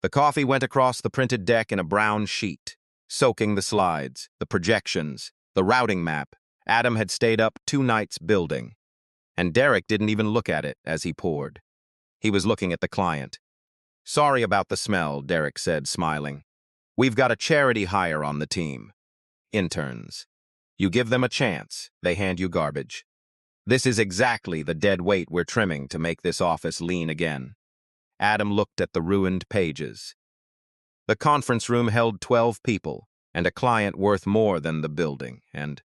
The coffee went across the printed deck in a brown sheet, soaking the slides, the projections, the routing map. Adam had stayed up 2 nights building. And Derek didn't even look at it as he poured. He was looking at the client. "Sorry about the smell," Derek said, smiling. "We've got a charity hire on the team. Interns. You give them a chance, they hand you garbage. This is exactly the dead weight we're trimming to make this office lean again." Adam looked at the ruined pages. The conference room held 12 people, and a client worth more than the building, and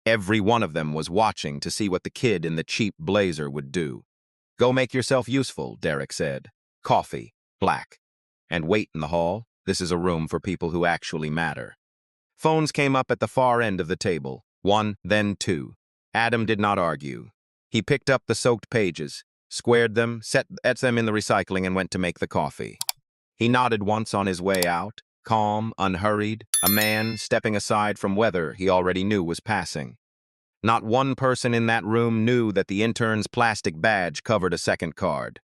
every one of them was watching to see what the kid in the cheap blazer would do. "Go make yourself useful," Derek said. "Coffee, black. And wait in the hall. This is a room for people who actually matter." Phones came up at the far end of the table. 1, then 2. Adam did not argue. He picked up the soaked pages, squared them, set them in the recycling, and went to make the coffee. He nodded once on his way out, calm, unhurried, a man stepping aside from weather he already knew was passing. Not one person in that room knew that the intern's plastic badge covered a second card,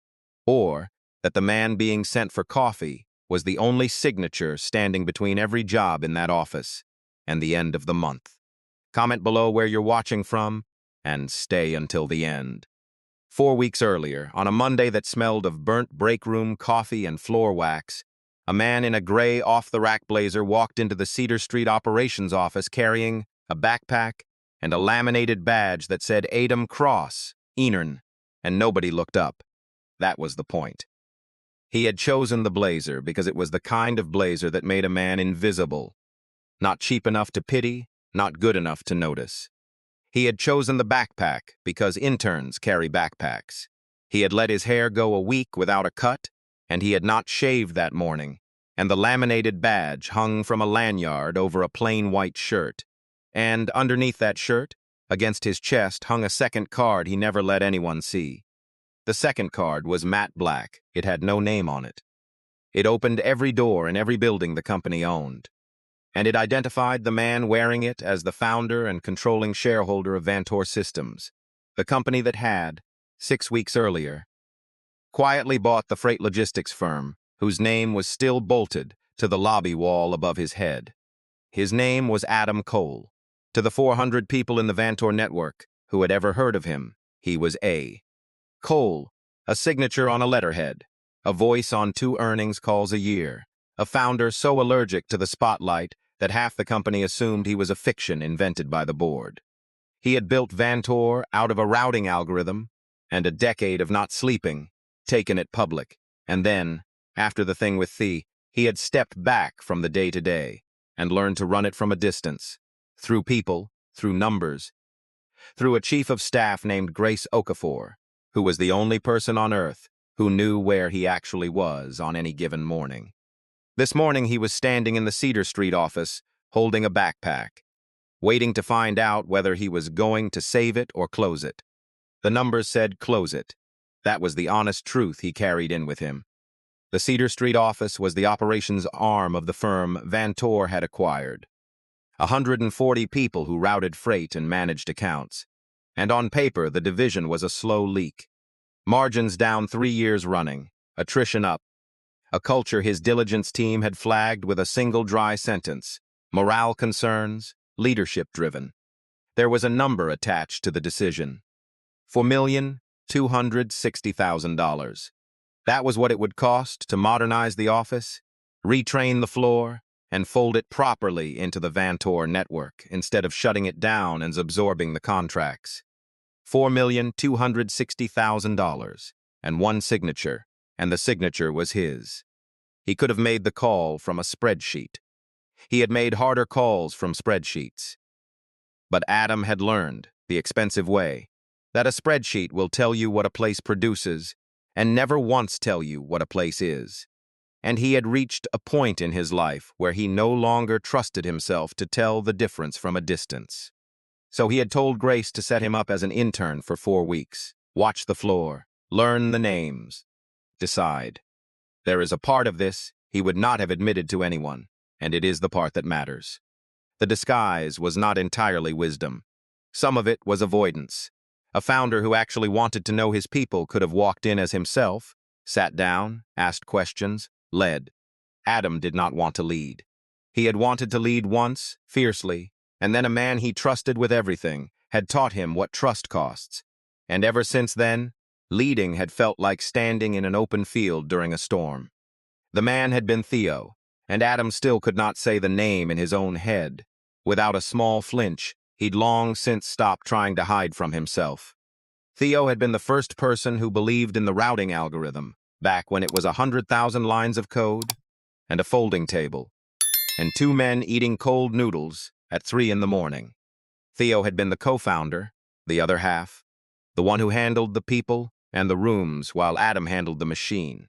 or that the man being sent for coffee was the only signature standing between every job in that office and the end of the month. Comment below where you're watching from, and stay until the end. 4 weeks earlier, on a Monday that smelled of burnt break room coffee and floor wax, a man in a gray off-the-rack blazer walked into the Cedar Street operations office carrying a backpack and a laminated badge that said Adam Cross, Intern, and nobody looked up. That was the point. He had chosen the blazer because it was the kind of blazer that made a man invisible. Not cheap enough to pity, not good enough to notice. He had chosen the backpack because interns carry backpacks. He had let his hair go a week without a cut, and he had not shaved that morning, and the laminated badge hung from a lanyard over a plain white shirt. And underneath that shirt, against his chest, hung a second card he never let anyone see. The second card was matte black. It had no name on it. It opened every door in every building the company owned. And it identified the man wearing it as the founder and controlling shareholder of Vantor Systems, the company that had, 6 weeks earlier, quietly bought the freight logistics firm, whose name was still bolted to the lobby wall above his head. His name was Adam Cole. To the 400 people in the Vantor network who had ever heard of him, he was A. Cole, a signature on a letterhead, a voice on 2 earnings calls a year, a founder so allergic to the spotlight that half the company assumed he was a fiction invented by the board. He had built Vantor out of a routing algorithm and a decade of not sleeping, taken it public, and then, after the thing with Thea, he had stepped back from the day-to-day and learned to run it from a distance, through people, through numbers, through a chief of staff named Grace Okafor, who was the only person on Earth who knew where he actually was on any given morning. This morning he was standing in the Cedar Street office, holding a backpack, waiting to find out whether he was going to save it or close it. The numbers said close it. That was the honest truth he carried in with him. The Cedar Street office was the operations arm of the firm Vantor had acquired. 140 people who routed freight and managed accounts. And on paper, the division was a slow leak. Margins down 3 years running, attrition up. A culture his diligence team had flagged with a single dry sentence. Morale concerns, leadership driven. There was a number attached to the decision. $4,260,000. That was what it would cost to modernize the office, retrain the floor, and fold it properly into the Vantor network instead of shutting it down and absorbing the contracts. $4,260,000 and 1 signature, and the signature was his. He could have made the call from a spreadsheet. He had made harder calls from spreadsheets. But Adam had learned, the expensive way, that a spreadsheet will tell you what a place produces and never once tell you what a place is. And he had reached a point in his life where he no longer trusted himself to tell the difference from a distance. So he had told Grace to set him up as an intern for 4 weeks, watch the floor, learn the names, decide. There is a part of this he would not have admitted to anyone, and it is the part that matters. The disguise was not entirely wisdom. Some of it was avoidance. A founder who actually wanted to know his people could have walked in as himself, sat down, asked questions, led. Adam did not want to lead. He had wanted to lead once, fiercely, and then a man he trusted with everything had taught him what trust costs. And ever since then, leading had felt like standing in an open field during a storm. The man had been Theo, and Adam still could not say the name in his own head. Without a small flinch, he'd long since stopped trying to hide from himself. Theo had been the first person who believed in the routing algorithm, back when it was 100,000 lines of code, and a folding table, and two men eating cold noodles at 3 in the morning. Theo had been the co-founder, the other half, the one who handled the people and the rooms while Adam handled the machine.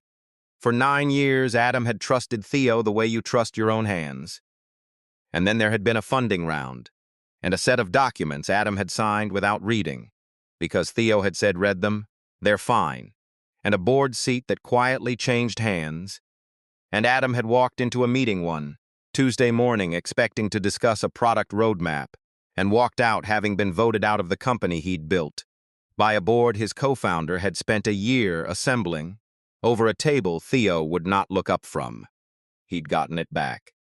For 9 years, Adam had trusted Theo the way you trust your own hands. And then there had been a funding round, and a set of documents Adam had signed without reading, because Theo had said read them, they're fine, and a board seat that quietly changed hands. And Adam had walked into a meeting one Tuesday morning expecting to discuss a product roadmap, and walked out having been voted out of the company he'd built by a board his co-founder had spent a year assembling over a table Theo would not look up from. He'd gotten it back.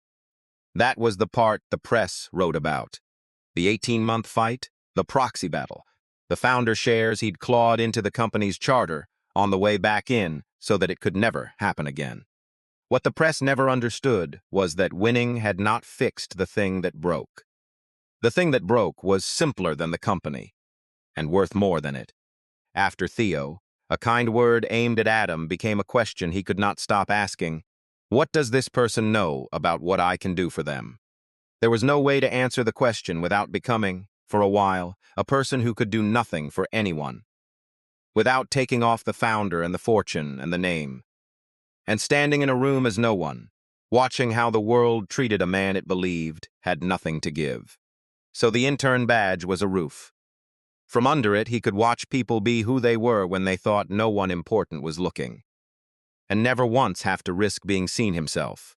That was the part the press wrote about. The 18-month fight, the proxy battle, the founder shares he'd clawed into the company's charter on the way back in so that it could never happen again. What the press never understood was that winning had not fixed the thing that broke. The thing that broke was simpler than the company, and worth more than it. After Theo, a kind word aimed at Adam became a question he could not stop asking. What does this person know about what I can do for them? There was no way to answer the question without becoming, for a while, a person who could do nothing for anyone, without taking off the founder and the fortune and the name, and standing in a room as no one, watching how the world treated a man it believed had nothing to give. So the intern badge was a roof. From under it, he could watch people be who they were when they thought no one important was looking, and never once have to risk being seen himself.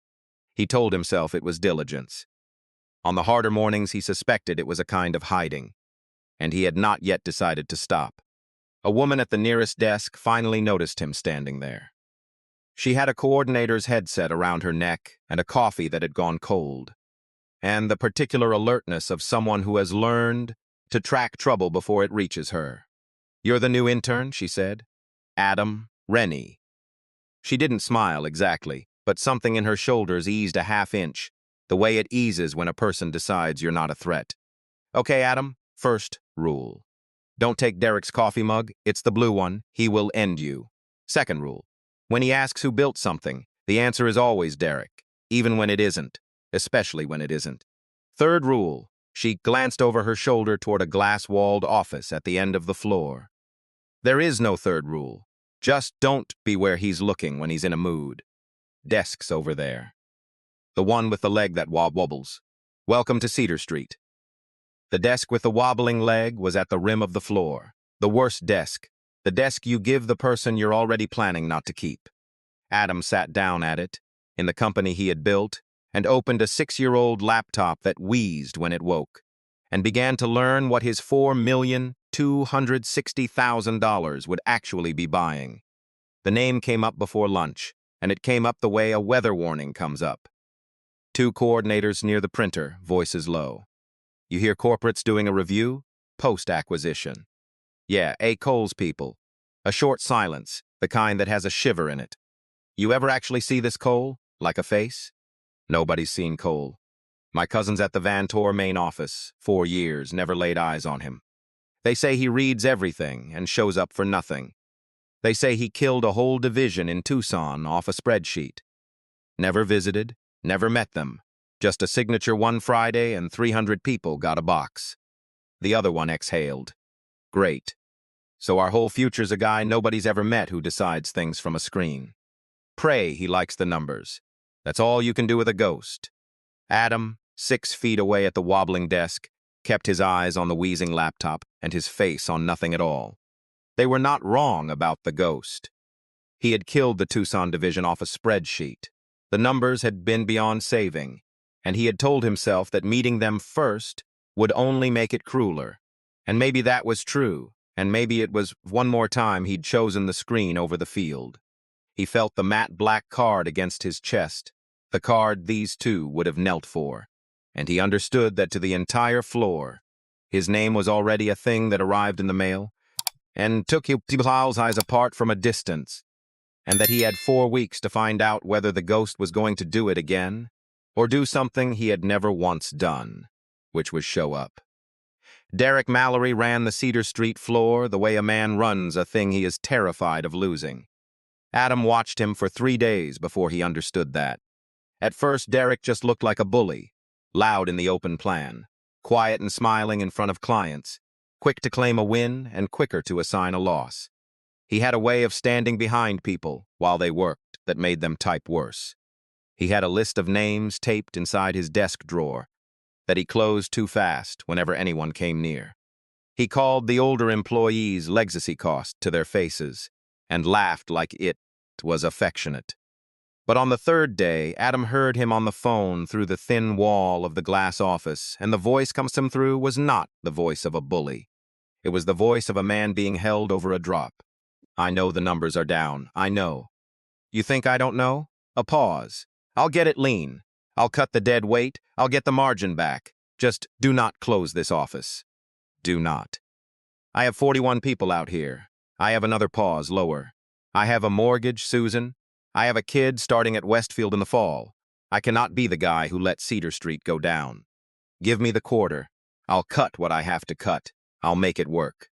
He told himself it was diligence. On the harder mornings, he suspected it was a kind of hiding, and he had not yet decided to stop. A woman at the nearest desk finally noticed him standing there. She had a coordinator's headset around her neck and a coffee that had gone cold, and the particular alertness of someone who has learned to track trouble before it reaches her. "You're the new intern," she said. "Adam, Rennie." She didn't smile exactly, but something in her shoulders eased a half-inch, the way it eases when a person decides you're not a threat. "Okay, Adam, first rule. Don't take Derek's coffee mug, it's the blue one, he will end you. Second rule. When he asks who built something, the answer is always Derek, even when it isn't, especially when it isn't. Third rule." She glanced over her shoulder toward a glass-walled office at the end of the floor. "There is no third rule. Just don't be where he's looking when he's in a mood. Desk's over there. The one with the leg that wobbles. Welcome to Cedar Street." The desk with the wobbling leg was at the rim of the floor. The worst desk. The desk you give the person you're already planning not to keep. Adam sat down at it, in the company he had built, and opened a 6-year-old laptop that wheezed when it woke, and began to learn what his $4,260,000 would actually be buying. The name came up before lunch, and it came up the way a weather warning comes up. Two coordinators near the printer, voices low. "You hear corporate's doing a review? Post-acquisition." "Yeah, A. Cole's people." A short silence, the kind that has a shiver in it. "You ever actually see this Cole? Like a face?" "Nobody's seen Cole. My cousin's at the Van Tor main office, 4 years, never laid eyes on him. They say he reads everything and shows up for nothing. They say he killed a whole division in Tucson off a spreadsheet. Never visited, never met them. Just a signature one Friday and 300 people got a box." The other one exhaled. "Great. So our whole future's a guy nobody's ever met who decides things from a screen. Pray he likes the numbers. That's all you can do with a ghost." Adam, 6 feet away at the wobbling desk, kept his eyes on the wheezing laptop and his face on nothing at all. They were not wrong about the ghost. He had killed the Tucson division off a spreadsheet. The numbers had been beyond saving, and he had told himself that meeting them first would only make it crueler. And maybe that was true, and maybe it was one more time he'd chosen the screen over the field. He felt the matte black card against his chest, the card these two would have knelt for, and he understood that to the entire floor, his name was already a thing that arrived in the mail, and took Hippolyte's eyes apart from a distance, and that he had 4 weeks to find out whether the ghost was going to do it again, or do something he had never once done, which was show up. Derek Mallory ran the Cedar Street floor the way a man runs a thing he is terrified of losing. Adam watched him for 3 days before he understood that. At first, Derek just looked like a bully, loud in the open plan, quiet and smiling in front of clients, quick to claim a win and quicker to assign a loss. He had a way of standing behind people while they worked that made them type worse. He had a list of names taped inside his desk drawer that he closed too fast whenever anyone came near. He called the older employees' legacy cost to their faces and laughed like it was affectionate. But on the 3rd day, Adam heard him on the phone through the thin wall of the glass office, and the voice comes him through was not the voice of a bully. It was the voice of a man being held over a drop. I know the numbers are down. I know. You think I don't know? A pause. I'll get it lean. I'll cut the dead weight. I'll get the margin back. Just do not close this office. Do not. I have 41 people out here. I have another pause lower. I have a mortgage, Susan. I have a kid starting at Westfield in the fall. I cannot be the guy who let Cedar Street go down. Give me the quarter. I'll cut what I have to cut. I'll make it work.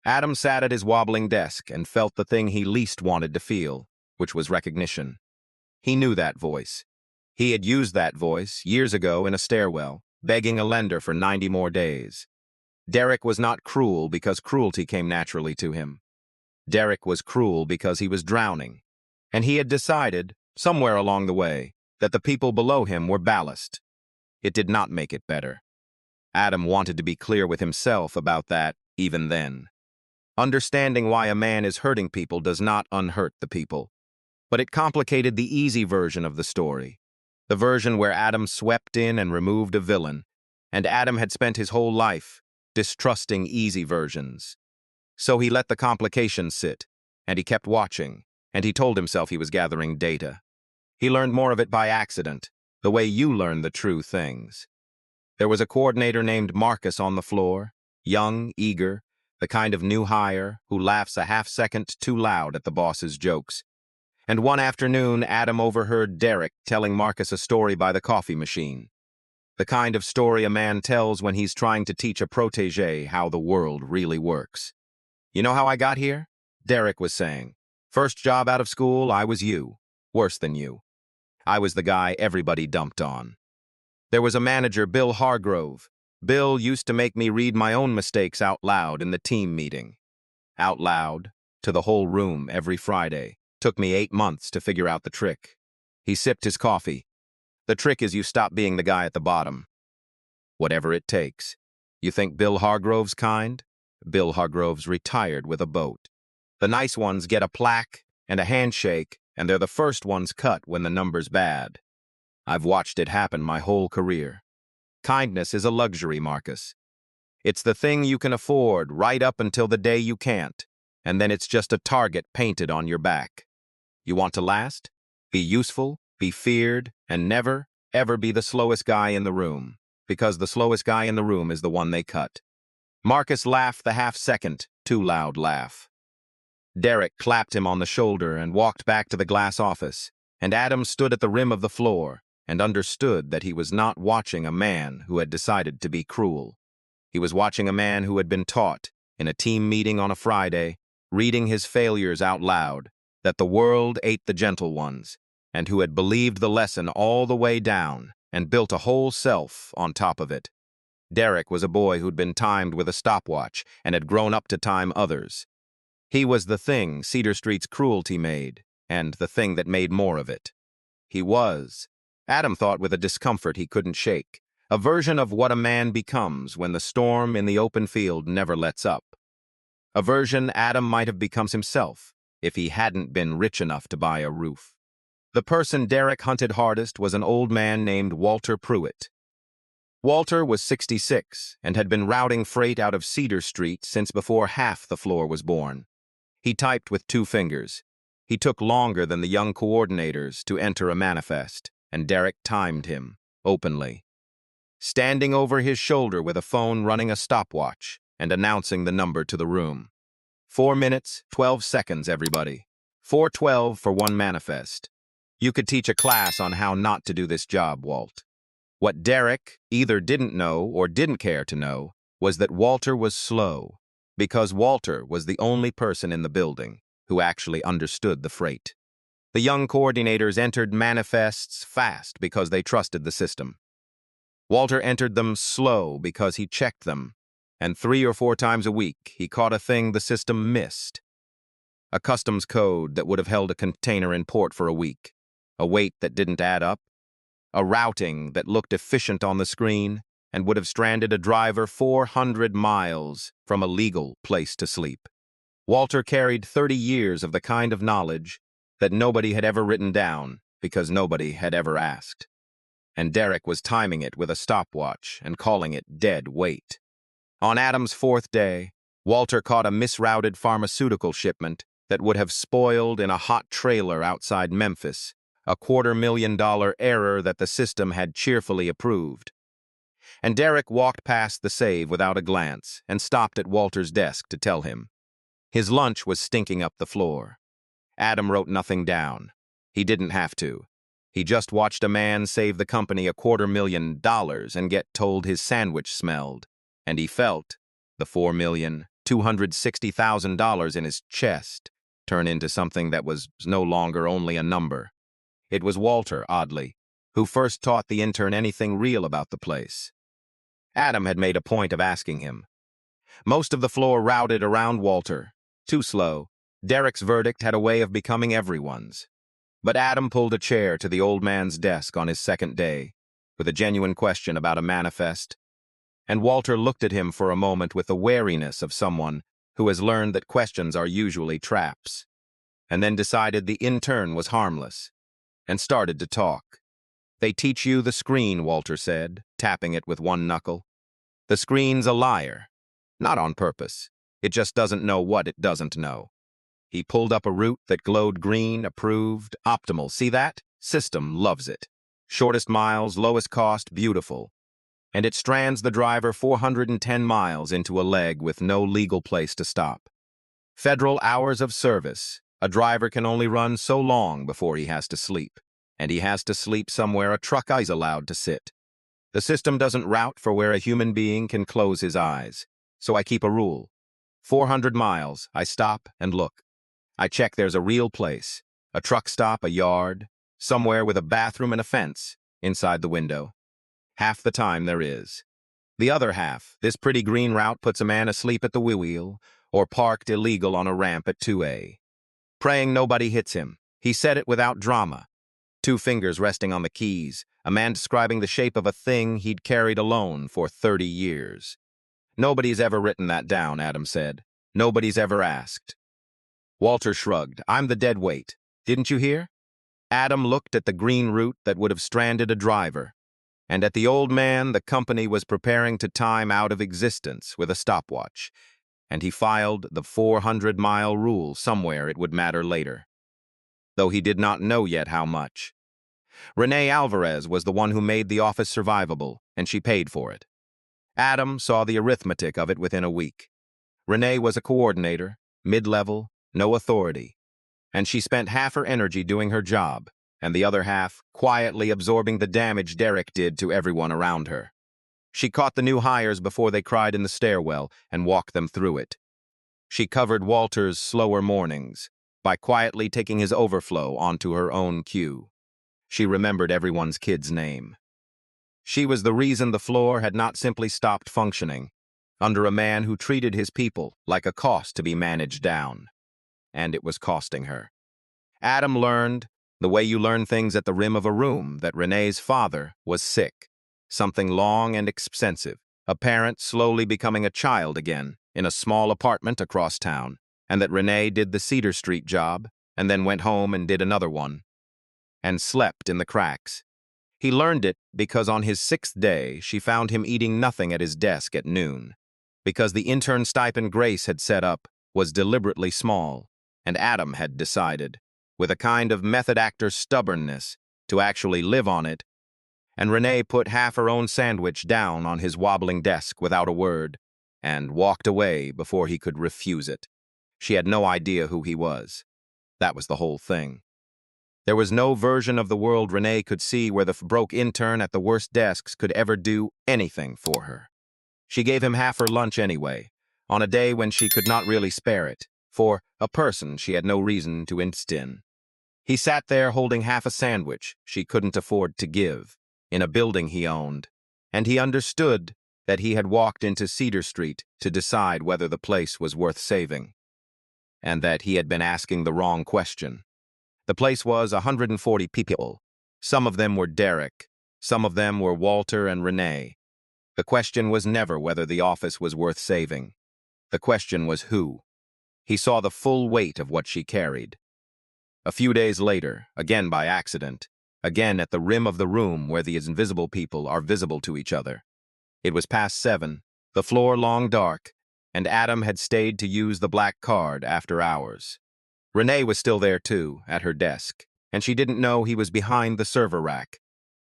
Adam sat at his wobbling desk and felt the thing he least wanted to feel, which was recognition. He knew that voice. He had used that voice years ago in a stairwell, begging a lender for 90 more days. Derek was not cruel because cruelty came naturally to him. Derek was cruel because he was drowning, and he had decided, somewhere along the way, that the people below him were ballast. It did not make it better. Adam wanted to be clear with himself about that even then. Understanding why a man is hurting people does not unhurt the people. But it complicated the easy version of the story, the version where Adam swept in and removed a villain, and Adam had spent his whole life distrusting easy versions. So he let the complications sit, and he kept watching, and he told himself he was gathering data. He learned more of it by accident, the way you learn the true things. There was a coordinator named Marcus on the floor, young, eager, the kind of new hire who laughs a half-second too loud at the boss's jokes. And one afternoon, Adam overheard Derek telling Marcus a story by the coffee machine. The kind of story a man tells when he's trying to teach a protege how the world really works. You know how I got here? Derek was saying. First job out of school, I was you. Worse than you. I was the guy everybody dumped on. There was a manager, Bill Hargrove. Bill used to make me read my own mistakes out loud in the team meeting. Out loud, to the whole room every Friday. Took me 8 months to figure out the trick. He sipped his coffee. The trick is you stop being the guy at the bottom. Whatever it takes. You think Bill Hargrove's kind? Bill Hargrove's retired with a boat. The nice ones get a plaque and a handshake, and they're the first ones cut when the number's bad. I've watched it happen my whole career. Kindness is a luxury, Marcus. It's the thing you can afford right up until the day you can't, and then it's just a target painted on your back. You want to last? Be useful, be feared, and never, ever be the slowest guy in the room, because the slowest guy in the room is the one they cut. Marcus laughed the half-second, too loud laugh. Derek clapped him on the shoulder and walked back to the glass office, and Adam stood at the rim of the floor and understood that he was not watching a man who had decided to be cruel. He was watching a man who had been taught, in a team meeting on a Friday, reading his failures out loud, that the world ate the gentle ones, and who had believed the lesson all the way down and built a whole self on top of it. Derek was a boy who'd been timed with a stopwatch and had grown up to time others. He was the thing Cedar Street's cruelty made, and the thing that made more of it. He was, Adam thought with a discomfort he couldn't shake, a version of what a man becomes when the storm in the open field never lets up. A version Adam might have become himself if he hadn't been rich enough to buy a roof. The person Derek hunted hardest was an old man named Walter Pruitt. Walter was 66 and had been routing freight out of Cedar Street since before half the floor was born. He typed with 2 fingers. He took longer than the young coordinators to enter a manifest. and Derek timed him, openly, standing over his shoulder with a phone running a stopwatch and announcing the number to the room. 4 minutes, 12 seconds, everybody. 4:12 for one manifest. You could teach a class on how not to do this job, Walt. What Derek either didn't know or didn't care to know was that Walter was slow, because Walter was the only person in the building who actually understood the freight. The young coordinators entered manifests fast because they trusted the system. Walter entered them slow because he checked them, and 3 or 4 times a week he caught a thing the system missed. A customs code that would have held a container in port for a week, a weight that didn't add up, a routing that looked efficient on the screen and would have stranded a driver 400 miles from a legal place to sleep. Walter carried 30 years of the kind of knowledge that nobody had ever written down because nobody had ever asked. And Derek was timing it with a stopwatch and calling it dead weight. On Adam's 4th day, Walter caught a misrouted pharmaceutical shipment that would have spoiled in a hot trailer outside Memphis, a $250,000 error that the system had cheerfully approved. And Derek walked past the save without a glance and stopped at Walter's desk to tell him. His lunch was stinking up the floor. Adam wrote nothing down. He didn't have to. He just watched a man save the company $250,000 and get told his sandwich smelled, and he felt the $4,260,000 in his chest turn into something that was no longer only a number. It was Walter, oddly, who first taught the intern anything real about the place. Adam had made a point of asking him. Most of the floor routed around Walter. Too slow. Derek's verdict had a way of becoming everyone's. But Adam pulled a chair to the old man's desk on his 2nd day, with a genuine question about a manifest, and Walter looked at him for a moment with the wariness of someone who has learned that questions are usually traps, and then decided the intern was harmless, and started to talk. "They teach you the screen," Walter said, tapping it with one knuckle. "The screen's a liar. Not on purpose. It just doesn't know what it doesn't know." He pulled up a route that glowed green, approved, optimal. "See that? System loves it. Shortest miles, lowest cost, beautiful. And it strands the driver 410 miles into a leg with no legal place to stop. Federal hours of service. A driver can only run so long before he has to sleep. And he has to sleep somewhere a truck is allowed to sit. The system doesn't route for where a human being can close his eyes. So I keep a rule. 400 miles, I stop and look. I check there's a real place, a truck stop, a yard, somewhere with a bathroom and a fence inside the window. Half the time there is. The other half, this pretty green route puts a man asleep at the wheel or parked illegal on a ramp at 2A. Praying nobody hits him. He said it without drama. 2 fingers resting on the keys, a man describing the shape of a thing he'd carried alone for 30 years. Nobody's ever written that down, Adam said. Nobody's ever asked. Walter shrugged. "I'm the dead weight. Didn't you hear?" Adam looked at the green route that would have stranded a driver, and at the old man the company was preparing to time out of existence with a stopwatch, and he filed the 400-mile rule somewhere it would matter later, though he did not know yet how much. Renee Alvarez was the one who made the office survivable, and she paid for it. Adam saw the arithmetic of it within a week. Renee was a coordinator, mid-level, no authority, and she spent half her energy doing her job, and the other half quietly absorbing the damage Derek did to everyone around her. She caught the new hires before they cried in the stairwell and walked them through it. She covered Walter's slower mornings by quietly taking his overflow onto her own cue. She remembered everyone's kid's name. She was the reason the floor had not simply stopped functioning, under a man who treated his people like a cost to be managed down. And it was costing her. Adam learned, the way you learn things at the rim of a room, that Renee's father was sick, something long and expensive, a parent slowly becoming a child again in a small apartment across town, and that Renee did the Cedar Street job and then went home and did another one, and slept in the cracks. He learned it because on his 6th day she found him eating nothing at his desk at noon, because the intern stipend Grace had set up was deliberately small, and Adam had decided, with a kind of method actor stubbornness, to actually live on it, and Renee put half her own sandwich down on his wobbling desk without a word, and walked away before he could refuse it. She had no idea who he was. That was the whole thing. There was no version of the world Renee could see where the broke intern at the worst desks could ever do anything for her. She gave him half her lunch anyway, on a day when she could not really spare it, for a person she had no reason to invest in. He sat there holding half a sandwich she couldn't afford to give, in a building he owned, and he understood that he had walked into Cedar Street to decide whether the place was worth saving, and that he had been asking the wrong question. The place was 140 people. Some of them were Derek, some of them were Walter and Renee. The question was never whether the office was worth saving. The question was who. He saw the full weight of what she carried. A few days later, again by accident, again at the rim of the room where these invisible people are visible to each other. It was past 7, the floor long dark, and Adam had stayed to use the black card after hours. Renee was still there too, at her desk, and she didn't know he was behind the server rack.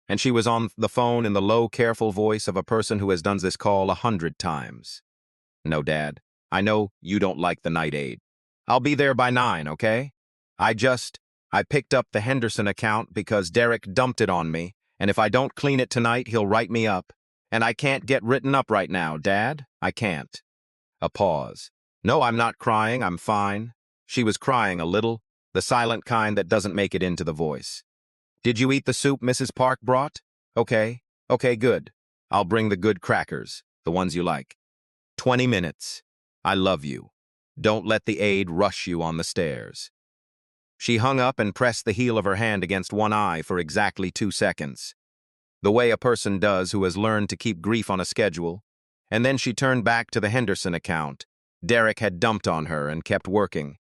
And she was on the phone in the low, careful voice of a person who has done this call 100 times. "No, Dad, I know you don't like the night aid. I'll be there by 9, okay? I picked up the Henderson account because Derek dumped it on me, and if I don't clean it tonight, he'll write me up. And I can't get written up right now, Dad. I can't." A pause. "No, I'm not crying, I'm fine." She was crying a little, the silent kind that doesn't make it into the voice. "Did you eat the soup Mrs. Park brought? Okay, good. I'll bring the good crackers, the ones you like. 20 minutes. I love you. Don't let the aide rush you on the stairs." She hung up and pressed the heel of her hand against one eye for exactly 2 seconds, the way a person does who has learned to keep grief on a schedule, and then she turned back to the Henderson account. Derek had dumped on her and kept working,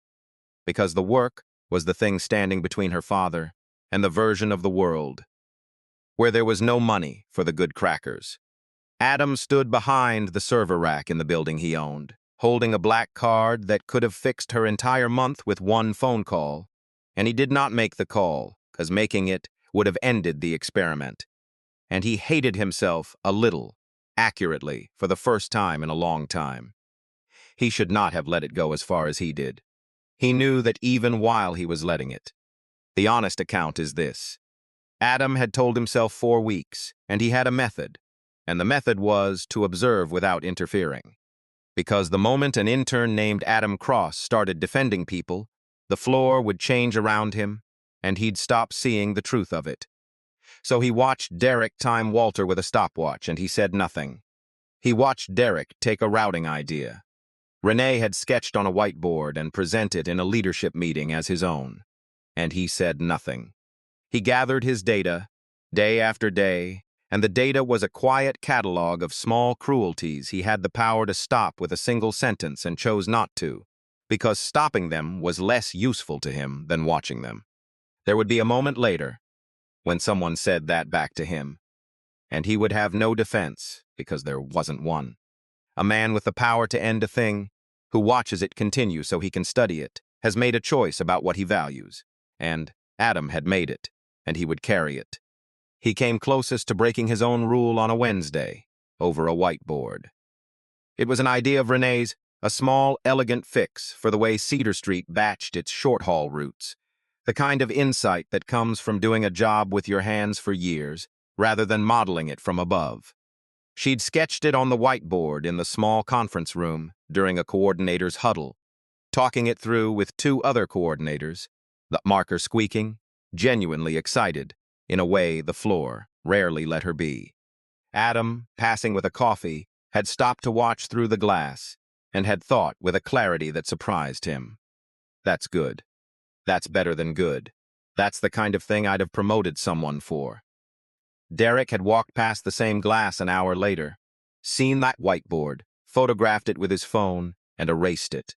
because the work was the thing standing between her father and the version of the world where there was no money for the good crackers. Adam stood behind the server rack in the building he owned, holding a black card that could have fixed her entire month with one phone call, and he did not make the call, because making it would have ended the experiment. And he hated himself a little, accurately, for the first time in a long time. He should not have let it go as far as he did. He knew that even while he was letting it. The honest account is this. Adam had told himself 4 weeks, and he had a method, and the method was to observe without interfering. Because the moment an intern named Adam Cross started defending people, the floor would change around him, and he'd stop seeing the truth of it. So he watched Derek time Walter with a stopwatch, and he said nothing. He watched Derek take a routing idea. Renee had sketched on a whiteboard and present it in a leadership meeting as his own, and he said nothing. He gathered his data, day after day, and the data was a quiet catalog of small cruelties he had the power to stop with a single sentence and chose not to, because stopping them was less useful to him than watching them. There would be a moment later when someone said that back to him, and he would have no defense because there wasn't one. A man with the power to end a thing, who watches it continue so he can study it, has made a choice about what he values, and Adam had made it, and he would carry it. He came closest to breaking his own rule on a Wednesday, over a whiteboard. It was an idea of Renee's, a small, elegant fix for the way Cedar Street batched its short-haul routes, the kind of insight that comes from doing a job with your hands for years, rather than modeling it from above. She'd sketched it on the whiteboard in the small conference room during a coordinator's huddle, talking it through with 2 other coordinators, the marker squeaking, genuinely excited, in a way the floor rarely let her be. Adam, passing with a coffee, had stopped to watch through the glass, and had thought with a clarity that surprised him. That's good. That's better than good. That's the kind of thing I'd have promoted someone for. Derek had walked past the same glass an hour later, seen that whiteboard, photographed it with his phone, and erased it.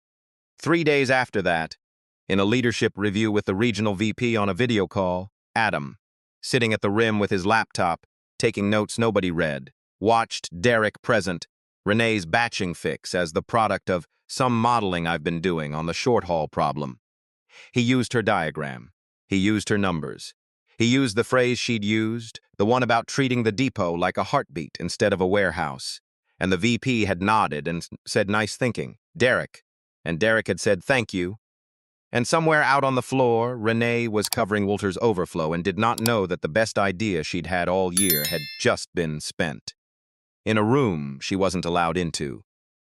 3 days after that, in a leadership review with the regional VP on a video call, Adam, sitting at the rim with his laptop, taking notes nobody read, watched Derek present Renee's batching fix as the product of some modeling I've been doing on the short-haul problem. He used her diagram. He used her numbers. He used the phrase she'd used, the one about treating the depot like a heartbeat instead of a warehouse. And the VP had nodded and said, "Nice thinking, Derek." And Derek had said, "Thank you." And somewhere out on the floor, Renee was covering Walter's overflow and did not know that the best idea she'd had all year had just been spent. In a room she wasn't allowed into,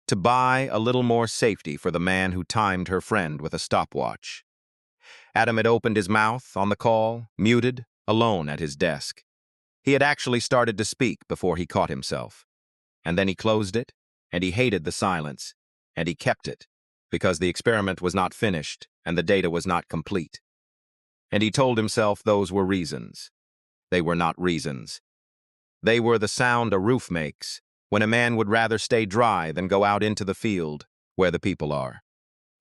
to buy a little more safety for the man who timed her friend with a stopwatch. Adam had opened his mouth on the call, muted, alone at his desk. He had actually started to speak before he caught himself. And then he closed it, and he hated the silence, and he kept it, because the experiment was not finished and the data was not complete. And he told himself those were reasons. They were not reasons. They were the sound a roof makes when a man would rather stay dry than go out into the field where the people are.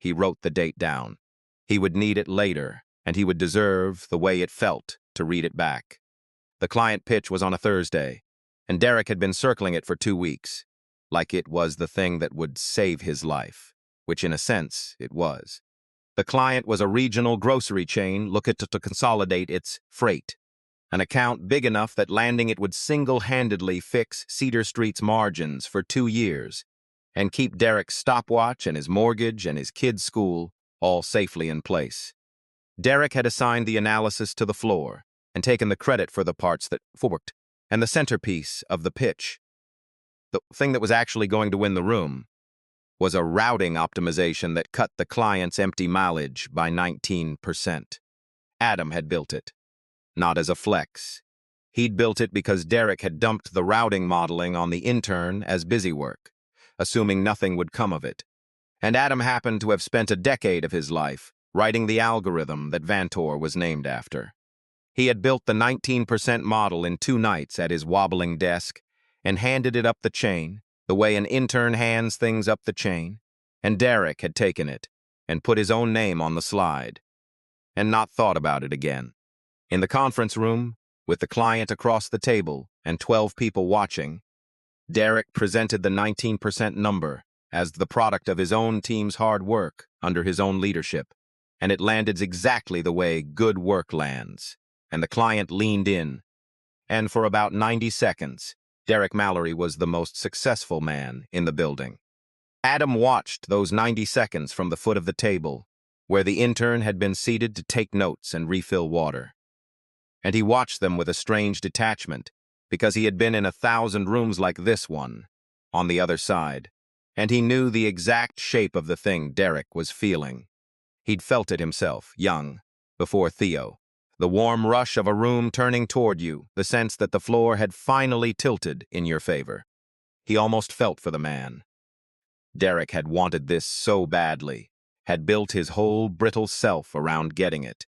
He wrote the date down. He would need it later, and he would deserve the way it felt to read it back. The client pitch was on a Thursday, and Derek had been circling it for 2 weeks, like it was the thing that would save his life, which in a sense it was. The client was a regional grocery chain looking to consolidate its freight, an account big enough that landing it would single-handedly fix Cedar Street's margins for 2 years and keep Derek's stopwatch and his mortgage and his kids' school all safely in place. Derek had assigned the analysis to the floor and taken the credit for the parts that worked, and the centerpiece of the pitch, the thing that was actually going to win the room, was a routing optimization that cut the client's empty mileage by 19%. Adam had built it, not as a flex. He'd built it because Derek had dumped the routing modeling on the intern as busy work, assuming nothing would come of it. And Adam happened to have spent a decade of his life writing the algorithm that Vantor was named after. He had built the 19% model in 2 nights at his wobbling desk and handed it up the chain, the way an intern hands things up the chain, and Derek had taken it and put his own name on the slide and not thought about it again. In the conference room, with the client across the table and 12 people watching, Derek presented the 19% number as the product of his own team's hard work under his own leadership, and it landed exactly the way good work lands. And the client leaned in, and for about 90 seconds, Derek Mallory was the most successful man in the building. Adam watched those 90 seconds from the foot of the table, where the intern had been seated to take notes and refill water. And he watched them with a strange detachment, because he had been in 1,000 rooms like this one, on the other side, and he knew the exact shape of the thing Derek was feeling. He'd felt it himself, young, before Theo. The warm rush of a room turning toward you, the sense that the floor had finally tilted in your favor. He almost felt for the man. Derek had wanted this so badly, had built his whole brittle self around getting it.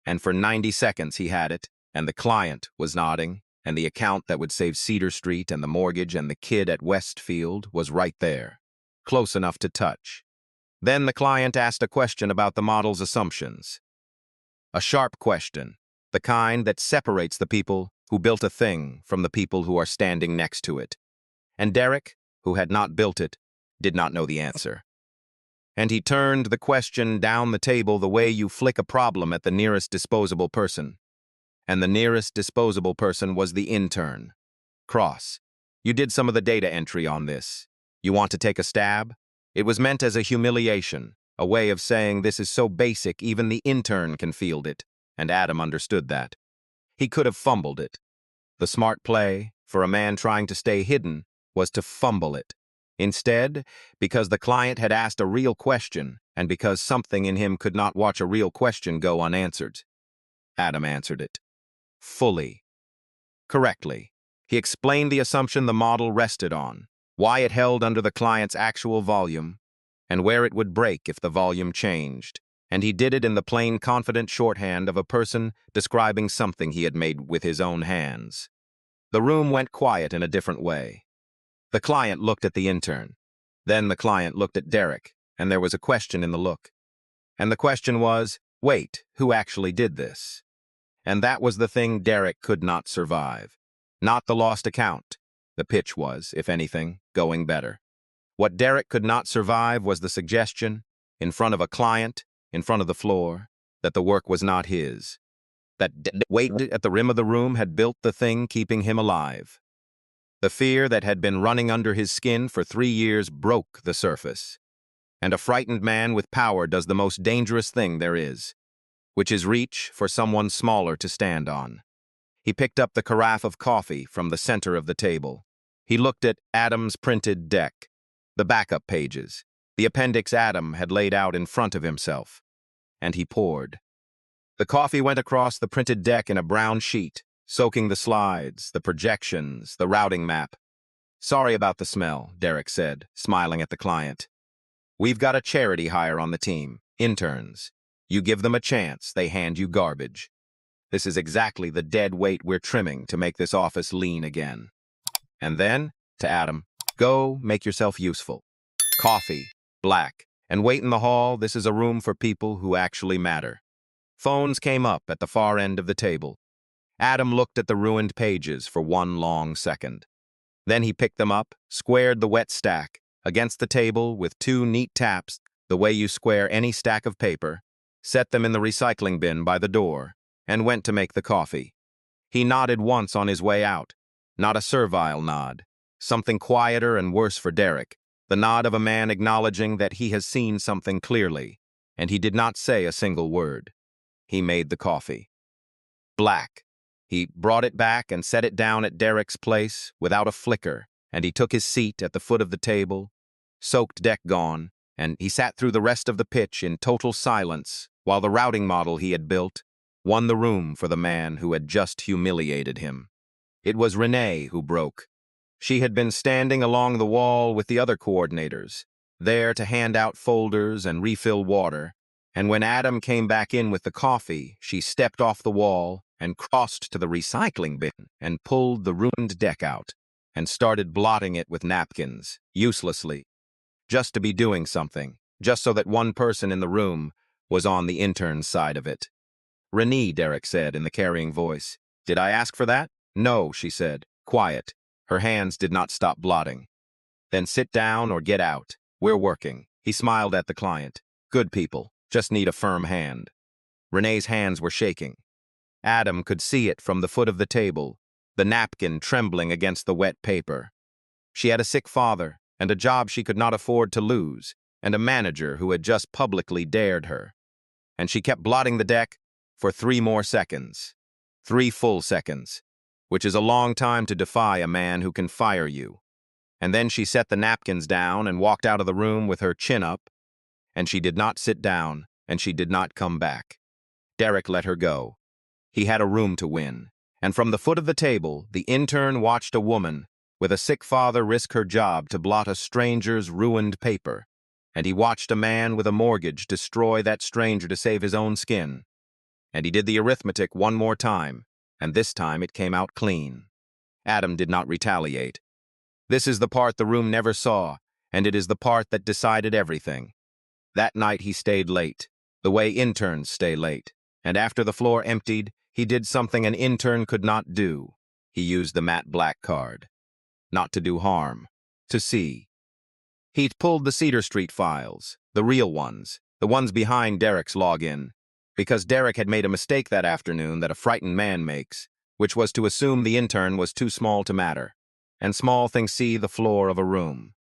And for 90 seconds he had it, and the client was nodding, and the account that would save Cedar Street and the mortgage and the kid at Westfield was right there, close enough to touch. Then the client asked a question about the model's assumptions. A sharp question, the kind that separates the people who built a thing from the people who are standing next to it. And Derek, who had not built it, did not know the answer. And he turned the question down the table the way you flick a problem at the nearest disposable person. And the nearest disposable person was the intern. Cross, you did some of the data entry on this. You want to take a stab? It was meant as a humiliation, a way of saying this is so basic even the intern can field it, and Adam understood that. He could have fumbled it. The smart play, for a man trying to stay hidden, was to fumble it. Instead, because the client had asked a real question, and because something in him could not watch a real question go unanswered, Adam answered it. Fully. Correctly. He explained the assumption the model rested on, why it held under the client's actual volume, and where it would break if the volume changed, and he did it in the plain, confident shorthand of a person describing something he had made with his own hands. The room went quiet in a different way. The client looked at the intern. Then the client looked at Derek, and there was a question in the look. And the question was, wait, who actually did this? And that was the thing Derek could not survive. Not the lost account. The pitch was, if anything, going better. What Derek could not survive was the suggestion, in front of a client, in front of the floor, that the work was not his. That weight at the rim of the room had built the thing keeping him alive. The fear that had been running under his skin for 3 years broke the surface. And a frightened man with power does the most dangerous thing there is, which is reach for someone smaller to stand on. He picked up the carafe of coffee from the center of the table. He looked at Adam's printed deck, the backup pages, the appendix Adam had laid out in front of himself, and he poured. The coffee went across the printed deck in a brown sheet, soaking the slides, the projections, the routing map. "Sorry about the smell," Derek said, smiling at the client. "We've got a charity hire on the team, interns. You give them a chance, they hand you garbage. This is exactly the dead weight we're trimming to make this office lean again." And then, to Adam, "Go make yourself useful. Coffee, black, and wait in the hall. This is a room for people who actually matter." Phones came up at the far end of the table. Adam looked at the ruined pages for one long second. Then he picked them up, squared the wet stack against the table with 2 neat taps, the way you square any stack of paper, set them in the recycling bin by the door, and went to make the coffee. He nodded once on his way out, not a servile nod, something quieter and worse for Derek, the nod of a man acknowledging that he has seen something clearly, and he did not say a single word. He made the coffee. Black. He brought it back and set it down at Derek's place without a flicker, and he took his seat at the foot of the table, soaked deck gone, and he sat through the rest of the pitch in total silence while the routing model he had built won the room for the man who had just humiliated him. It was Renee who broke. She had been standing along the wall with the other coordinators, there to hand out folders and refill water, and when Adam came back in with the coffee, she stepped off the wall and crossed to the recycling bin and pulled the ruined deck out and started blotting it with napkins, uselessly, just to be doing something, just so that one person in the room was on the intern's side of it. "Renee," Derek said in the carrying voice. "Did I ask for that?" "No," she said, quiet. Her hands did not stop blotting. "Then sit down or get out. We're working." He smiled at the client. "Good people. Just need a firm hand." Renee's hands were shaking. Adam could see it from the foot of the table, the napkin trembling against the wet paper. She had a sick father and a job she could not afford to lose, and a manager who had just publicly dared her. And she kept blotting the deck for 3 more seconds. 3 full seconds, which is a long time to defy a man who can fire you. And then she set the napkins down and walked out of the room with her chin up, and she did not sit down, and she did not come back. Derek let her go. He had a room to win, and from the foot of the table, the intern watched a woman with a sick father risk her job to blot a stranger's ruined paper, and he watched a man with a mortgage destroy that stranger to save his own skin. And he did the arithmetic one more time, and this time it came out clean. Adam did not retaliate. This is the part the room never saw, and it is the part that decided everything. That night he stayed late, the way interns stay late, and after the floor emptied, he did something an intern could not do. He used the matte black card. Not to do harm, to see. He pulled the Cedar Street files, the real ones, the ones behind Derek's login, because Derek had made a mistake that afternoon that a frightened man makes, which was to assume the intern was too small to matter, and small things see the floor of a room.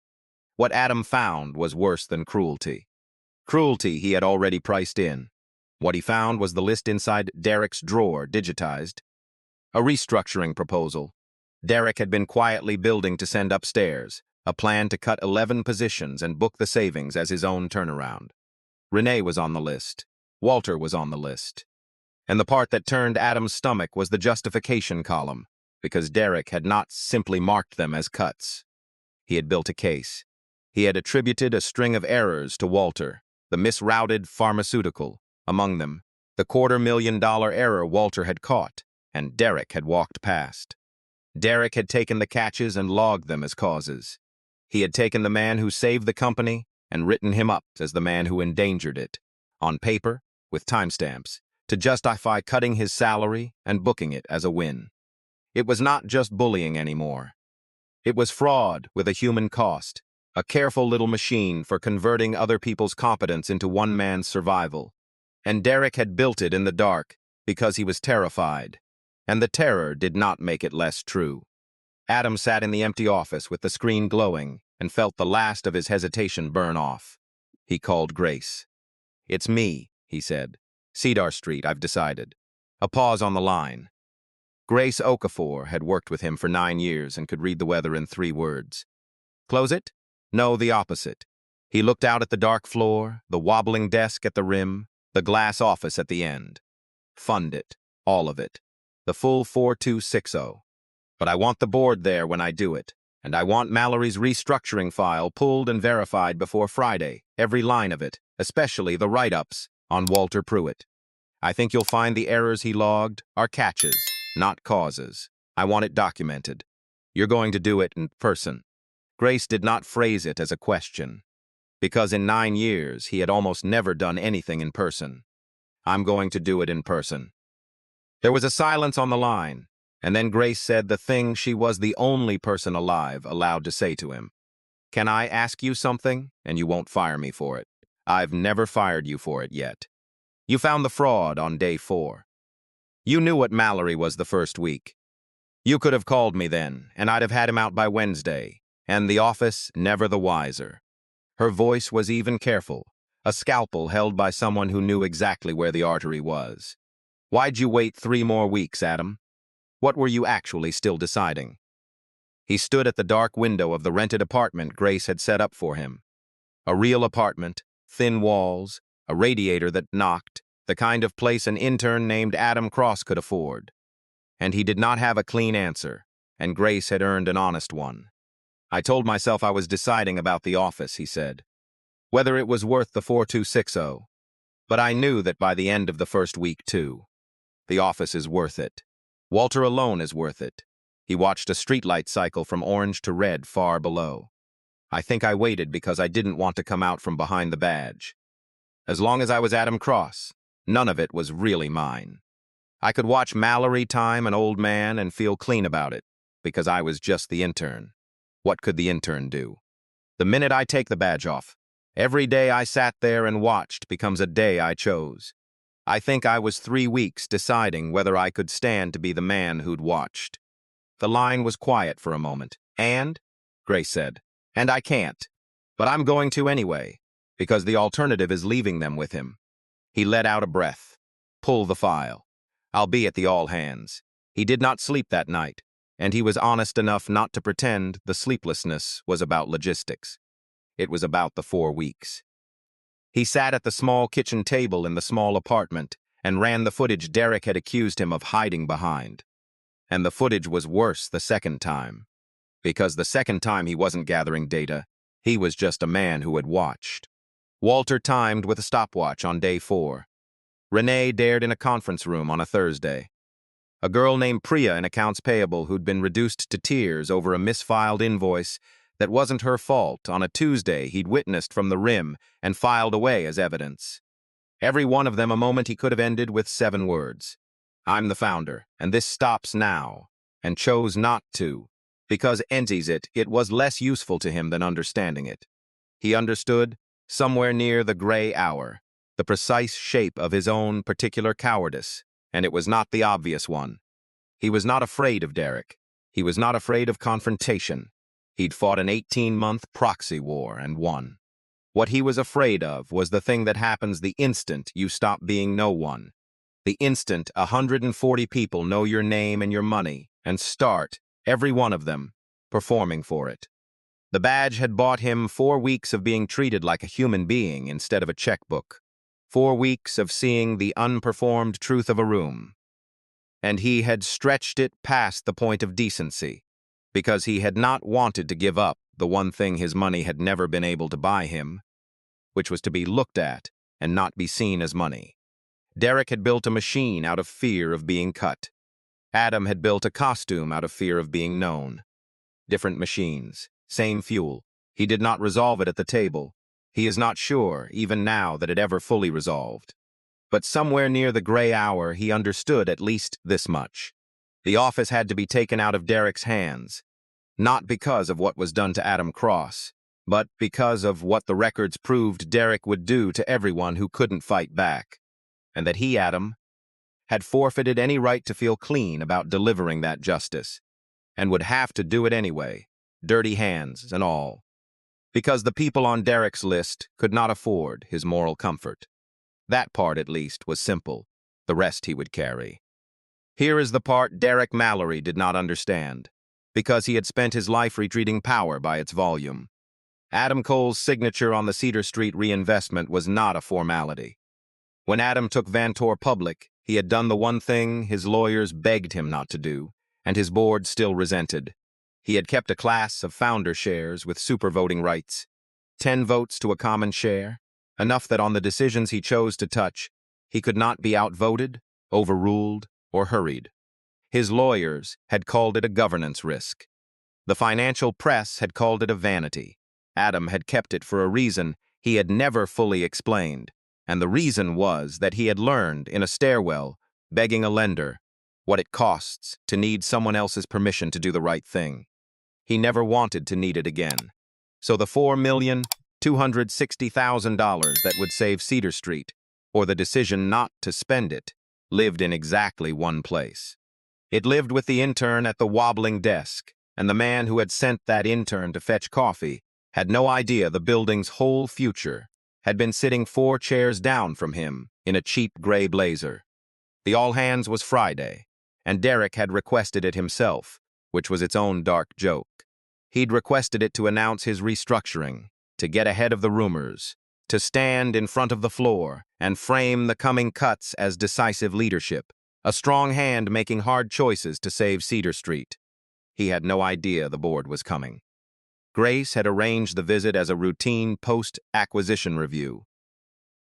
What Adam found was worse than cruelty. Cruelty he had already priced in. What he found was the list inside Derek's drawer, digitized. A restructuring proposal. Derek had been quietly building to send upstairs, a plan to cut 11 positions and book the savings as his own turnaround. Renee was on the list. Walter was on the list. And the part that turned Adam's stomach was the justification column, because Derek had not simply marked them as cuts. He had built a case. He had attributed a string of errors to Walter, the misrouted pharmaceutical, among them, the $250,000 error Walter had caught, and Derek had walked past. Derek had taken the catches and logged them as causes. He had taken the man who saved the company and written him up as the man who endangered it, on paper, with timestamps, to justify cutting his salary and booking it as a win. It was not just bullying anymore. It was fraud with a human cost, a careful little machine for converting other people's competence into one man's survival. And Derek had built it in the dark, because he was terrified, and the terror did not make it less true. Adam sat in the empty office with the screen glowing and felt the last of his hesitation burn off. He called Grace. "It's me," he said. "Cedar Street, I've decided." A pause on the line. Grace Okafor had worked with him for 9 years and could read the weather in 3 words. Close it? No, the opposite. He looked out at the dark floor, the wobbling desk at the rim, the glass office at the end. Fund it. All of it. The full 4260. But I want the board there when I do it, and I want Mallory's restructuring file pulled and verified before Friday, every line of it, especially the write-ups on Walter Pruitt. I think you'll find the errors he logged are catches, not causes. I want it documented. You're going to do it in person. Grace did not phrase it as a question, because in 9 years he had almost never done anything in person. I'm going to do it in person. There was a silence on the line, and then Grace said the thing she was the only person alive allowed to say to him. Can I ask you something, and you won't fire me for it? I've never fired you for it yet. You found the fraud on day 4. You knew what Mallory was the first week. You could have called me then, and I'd have had him out by Wednesday, and the office never the wiser. Her voice was even careful, a scalpel held by someone who knew exactly where the artery was. Why'd you wait 3 more weeks, Adam? What were you actually still deciding? He stood at the dark window of the rented apartment Grace had set up for him. A real apartment, thin walls, a radiator that knocked, the kind of place an intern named Adam Cross could afford. And he did not have a clean answer, and Grace had earned an honest one. I told myself I was deciding about the office, he said. Whether it was worth the 4260. But I knew that by the end of the first week, too. The office is worth it. Walter alone is worth it. He watched a streetlight cycle from orange to red far below. I think I waited because I didn't want to come out from behind the badge. As long as I was Adam Cross, none of it was really mine. I could watch Mallory time an old man and feel clean about it, because I was just the intern. What could the intern do? The minute I take the badge off, every day I sat there and watched becomes a day I chose. I think I was 3 weeks deciding whether I could stand to be the man who'd watched. The line was quiet for a moment. And? Grace said. And I can't. But I'm going to anyway, because the alternative is leaving them with him. He let out a breath. Pull the file. I'll be at the all-hands. He did not sleep that night, and he was honest enough not to pretend the sleeplessness was about logistics. It was about the 4 weeks. He sat at the small kitchen table in the small apartment and ran the footage Derek had accused him of hiding behind. And the footage was worse the second time. Because the second time he wasn't gathering data, he was just a man who had watched. Walter timed with a stopwatch on day 4. Renee dared in a conference room on a Thursday. A girl named Priya in accounts payable who'd been reduced to tears over a misfiled invoice that wasn't her fault on a Tuesday he'd witnessed from the rim and filed away as evidence. Every one of them a moment he could have ended with 7 words. I'm the founder, and this stops now, and chose not to, because it was less useful to him than understanding it. He understood, somewhere near the gray hour, the precise shape of his own particular cowardice, and it was not the obvious one. He was not afraid of Derek. He was not afraid of confrontation. He'd fought an 18-month proxy war and won. What he was afraid of was the thing that happens the instant you stop being no one. The instant 140 people know your name and your money and start, every one of them, performing for it. The badge had bought him 4 weeks of being treated like a human being instead of a checkbook. 4 weeks of seeing the unperformed truth of a room. And he had stretched it past the point of decency, because he had not wanted to give up the one thing his money had never been able to buy him, which was to be looked at and not be seen as money. Derek had built a machine out of fear of being cut. Adam had built a costume out of fear of being known. Different machines, same fuel. He did not resolve it at the table. He is not sure, even now, that it ever fully resolved. But somewhere near the gray hour, he understood at least this much. The office had to be taken out of Derek's hands, not because of what was done to Adam Cross, but because of what the records proved Derek would do to everyone who couldn't fight back. And that he, Adam, had forfeited any right to feel clean about delivering that justice, and would have to do it anyway, dirty hands and all, because the people on Derek's list could not afford his moral comfort. That part, at least, was simple. The rest he would carry. Here is the part Derek Mallory did not understand, because he had spent his life retreating power by its volume. Adam Cole's signature on the Cedar Street reinvestment was not a formality. When Adam took Vantor public, he had done the one thing his lawyers begged him not to do, and his board still resented. He had kept a class of founder shares with supervoting rights, 10 votes to a common share, enough that on the decisions he chose to touch, he could not be outvoted, overruled, or hurried. His lawyers had called it a governance risk. The financial press had called it a vanity. Adam had kept it for a reason he had never fully explained, and the reason was that he had learned in a stairwell, begging a lender, what it costs to need someone else's permission to do the right thing. He never wanted to need it again. So the $4,260,000 that would save Cedar Street, or the decision not to spend it, lived in exactly one place. It lived with the intern at the wobbling desk, and the man who had sent that intern to fetch coffee had no idea the building's whole future had been sitting 4 chairs down from him in a cheap gray blazer. The all-hands was Friday, and Derek had requested it himself, which was its own dark joke. He'd requested it to announce his restructuring, to get ahead of the rumors, to stand in front of the floor and frame the coming cuts as decisive leadership, a strong hand making hard choices to save Cedar Street. He had no idea the board was coming. Grace had arranged the visit as a routine post-acquisition review,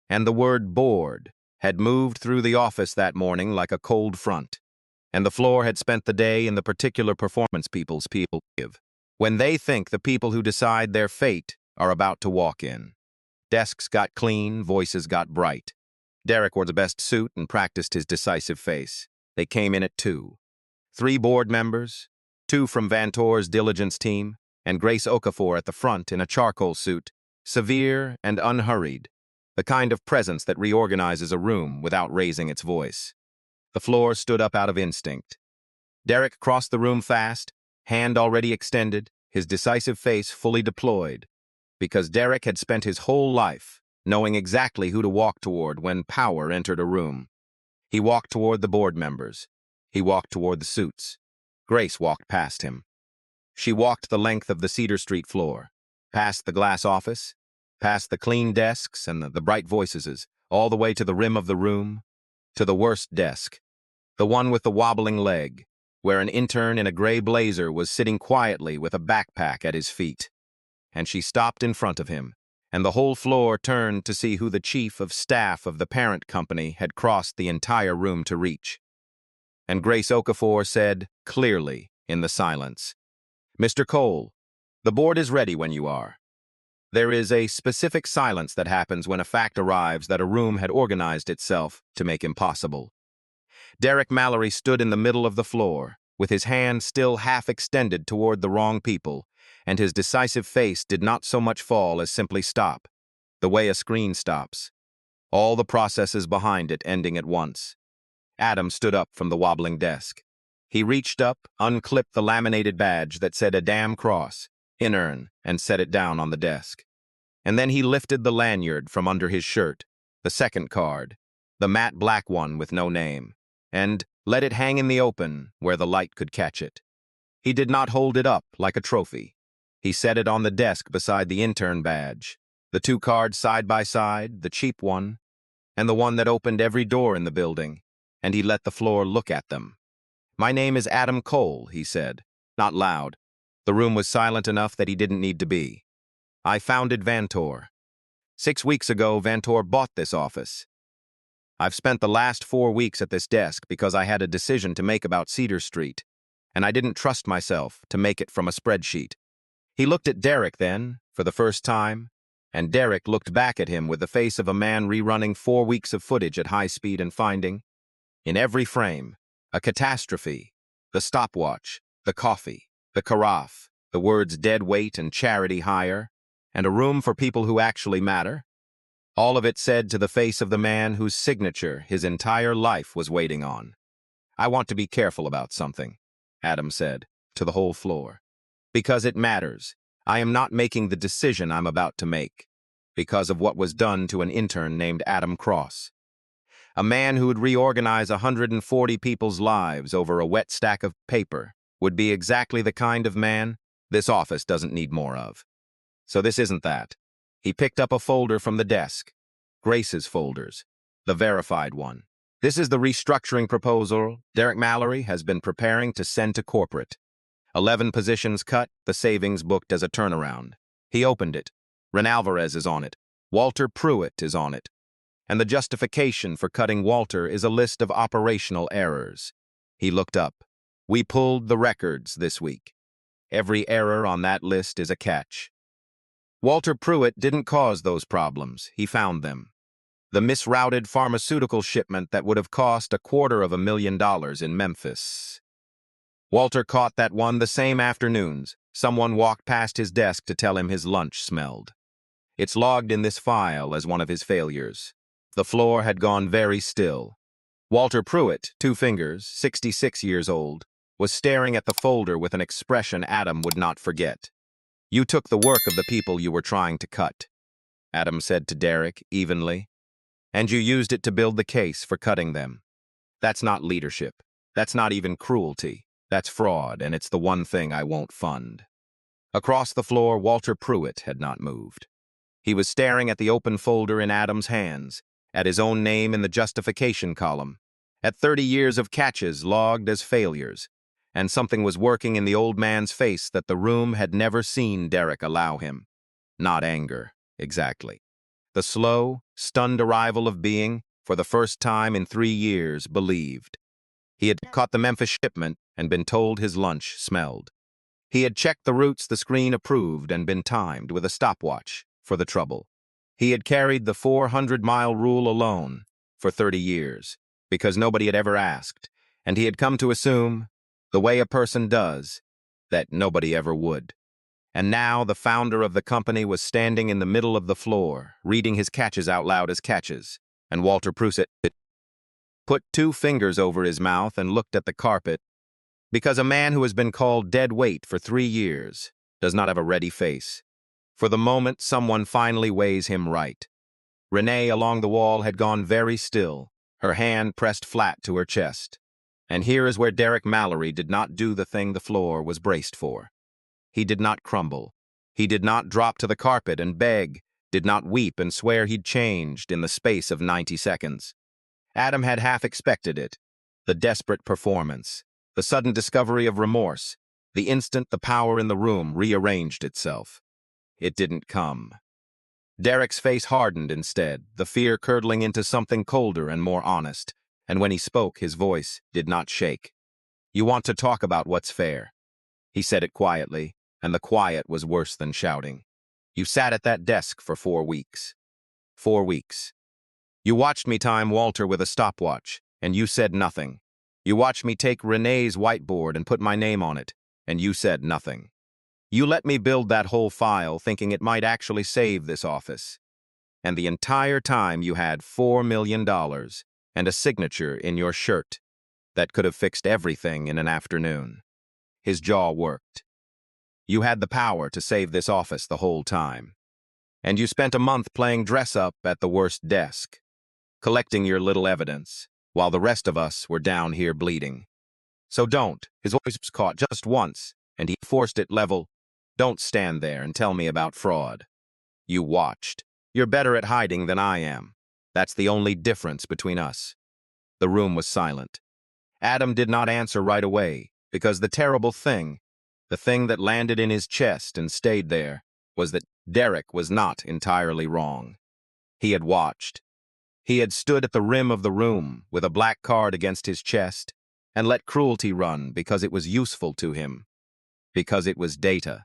and the word board had moved through the office that morning like a cold front, and the floor had spent the day in the particular performance people give, when they think the people who decide their fate are about to walk in. Desks got clean, voices got bright. Derek wore the best suit and practiced his decisive face. They came in at 2. 3 board members, 2 from Vantor's diligence team, and Grace Okafor at the front in a charcoal suit, severe and unhurried, the kind of presence that reorganizes a room without raising its voice. The floor stood up out of instinct. Derek crossed the room fast, hand already extended, his decisive face fully deployed, because Derek had spent his whole life knowing exactly who to walk toward when power entered a room. He walked toward the board members. He walked toward the suits. Grace walked past him. She walked the length of the Cedar Street floor, past the glass office, past the clean desks and the bright voices, all the way to the rim of the room, to the worst desk, the one with the wobbling leg, where an intern in a gray blazer was sitting quietly with a backpack at his feet. And she stopped in front of him, and the whole floor turned to see who the chief of staff of the parent company had crossed the entire room to reach. And Grace Okafor said, clearly, in the silence, "Mr. Cole, the board is ready when you are." There is a specific silence that happens when a fact arrives that a room had organized itself to make impossible. Derek Mallory stood in the middle of the floor, with his hand still half extended toward the wrong people, and his decisive face did not so much fall as simply stop, the way a screen stops, all the processes behind it ending at once. Adam stood up from the wobbling desk. He reached up, unclipped the laminated badge that said a damn cross, Intern, and set it down on the desk. And then he lifted the lanyard from under his shirt, the second card, the matte black one with no name, and let it hang in the open where the light could catch it. He did not hold it up like a trophy. He set it on the desk beside the intern badge, the 2 cards side by side, the cheap one, and the one that opened every door in the building, and he let the floor look at them. "My name is Adam Cole," he said, not loud. The room was silent enough that he didn't need to be. "I founded Vantor. 6 weeks ago, Vantor bought this office. I've spent the last 4 weeks at this desk because I had a decision to make about Cedar Street, and I didn't trust myself to make it from a spreadsheet." He looked at Derek then, for the first time, and Derek looked back at him with the face of a man rerunning 4 weeks of footage at high speed and finding, in every frame, a catastrophe, the stopwatch, the coffee, the carafe, the words dead weight and charity hire, and a room for people who actually matter, All of it said to the face of the man whose signature his entire life was waiting on. "I want to be careful about something," Adam said, to the whole floor. "Because it matters. I am not making the decision I'm about to make. Because of what was done to an intern named Adam Cross. A man who would reorganize 140 people's lives over a wet stack of paper would be exactly the kind of man this office doesn't need more of. So this isn't that." He picked up a folder from the desk. Grace's folders. The verified one. "This is the restructuring proposal Derek Mallory has been preparing to send to corporate. 11 positions cut, the savings booked as a turnaround." He opened it. Ren Alvarez is on it. Walter Pruitt is on it. And the justification for cutting Walter is a list of operational errors. He looked up. "We pulled the records this week. Every error on that list is a catch. Walter Pruitt didn't cause those problems. He found them. The misrouted pharmaceutical shipment that would have cost $250,000 in Memphis. Walter caught that one the same afternoons. Someone walked past his desk to tell him his lunch smelled. It's logged in this file as one of his failures." The floor had gone very still. Walter Pruitt, 2 fingers, 66 years old, was staring at the folder with an expression Adam would not forget. "You took the work of the people you were trying to cut," Adam said to Derek evenly. "And you used it to build the case for cutting them. That's not leadership. That's not even cruelty. That's fraud, and it's the one thing I won't fund." Across the floor, Walter Pruitt had not moved. He was staring at the open folder in Adam's hands, at his own name in the justification column, at 30 years of catches logged as failures, and something was working in the old man's face that the room had never seen Derek allow him. Not anger, exactly. The slow, stunned arrival of being, for the first time in 3 years, believed. He had caught the Memphis shipment and been told his lunch smelled. He had checked the routes the screen approved and been timed with a stopwatch for the trouble. He had carried the 400-mile rule alone for 30 years because nobody had ever asked, and he had come to assume, the way a person does, that nobody ever would. And now the founder of the company was standing in the middle of the floor, reading his catches out loud as catches, and Walter Pruitt put 2 fingers over his mouth and looked at the carpet, because a man who has been called dead weight for 3 years does not have a ready face. For the moment, someone finally weighs him right. Renee along the wall had gone very still, her hand pressed flat to her chest. And here is where Derek Mallory did not do the thing the floor was braced for. He did not crumble. He did not drop to the carpet and beg, did not weep and swear he'd changed in the space of 90 seconds. Adam had half expected it. The desperate performance, the sudden discovery of remorse, the instant the power in the room rearranged itself. It didn't come. Derek's face hardened instead, the fear curdling into something colder and more honest, and when he spoke, his voice did not shake. "You want to talk about what's fair." He said it quietly, and the quiet was worse than shouting. "You sat at that desk for 4 weeks. 4 weeks. You watched me time Walter with a stopwatch, and you said nothing. You watched me take Renee's whiteboard and put my name on it, and you said nothing. You let me build that whole file thinking it might actually save this office. And the entire time you had $4 million and a signature in your shirt that could have fixed everything in an afternoon." His jaw worked. "You had the power to save this office the whole time. And you spent a month playing dress-up at the worst desk, collecting your little evidence, while the rest of us were down here bleeding. So don't," his voice was caught just once, and he forced it level, "don't stand there and tell me about fraud. You watched. You're better at hiding than I am. That's the only difference between us." The room was silent. Adam did not answer right away, because the terrible thing, the thing that landed in his chest and stayed there, was that Derek was not entirely wrong. He had watched. He had stood at the rim of the room with a black card against his chest and let cruelty run because it was useful to him, because it was data,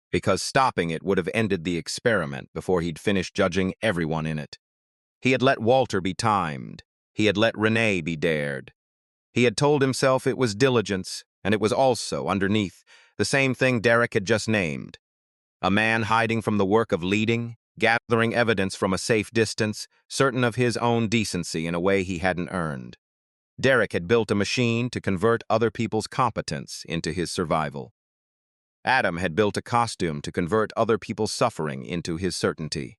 because stopping it would have ended the experiment before he'd finished judging everyone in it. He had let Walter be timed. He had let Renee be dared. He had told himself it was diligence, and it was also, underneath, the same thing Derek had just named. A man hiding from the work of leading, gathering evidence from a safe distance, certain of his own decency in a way he hadn't earned. Derek had built a machine to convert other people's competence into his survival. Adam had built a costume to convert other people's suffering into his certainty.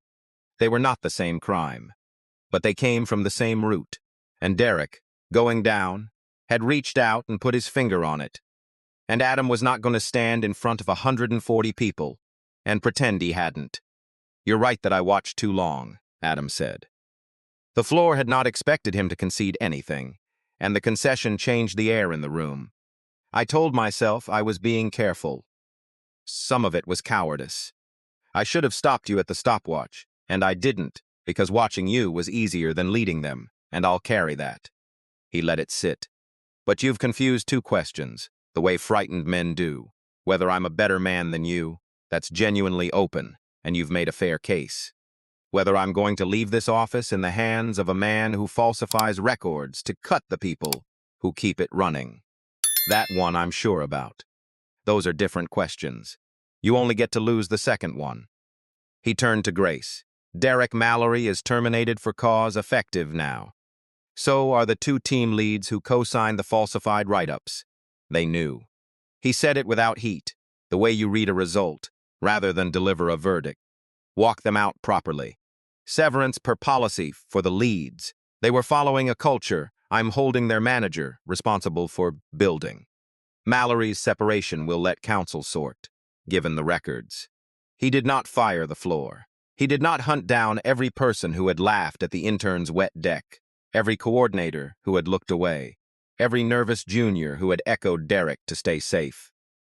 They were not the same crime, but they came from the same root, and Derek, going down, had reached out and put his finger on it. And Adam was not going to stand in front of 140 people and pretend he hadn't. "You're right that I watched too long," Adam said. The floor had not expected him to concede anything, and the concession changed the air in the room. "I told myself I was being careful. Some of it was cowardice. I should have stopped you at the stopwatch, and I didn't, because watching you was easier than leading them, and I'll carry that." He let it sit. "But you've confused two questions, the way frightened men do. Whether I'm a better man than you, that's genuinely open, and you've made a fair case. Whether I'm going to leave this office in the hands of a man who falsifies records to cut the people who keep it running. That one I'm sure about. Those are different questions. You only get to lose the second one." He turned to Grace. "Derek Mallory is terminated for cause effective now. So are the two team leads who co-signed the falsified write-ups." They knew. He said it without heat, the way you read a result, rather than deliver a verdict. Walk them out properly. Severance per policy for the leads. They were following a culture I'm holding their manager responsible for building. Mallory's separation will let counsel sort, given the records. He did not fire the floor. He did not hunt down every person who had laughed at the intern's wet deck, every coordinator who had looked away, every nervous junior who had echoed Derek to stay safe.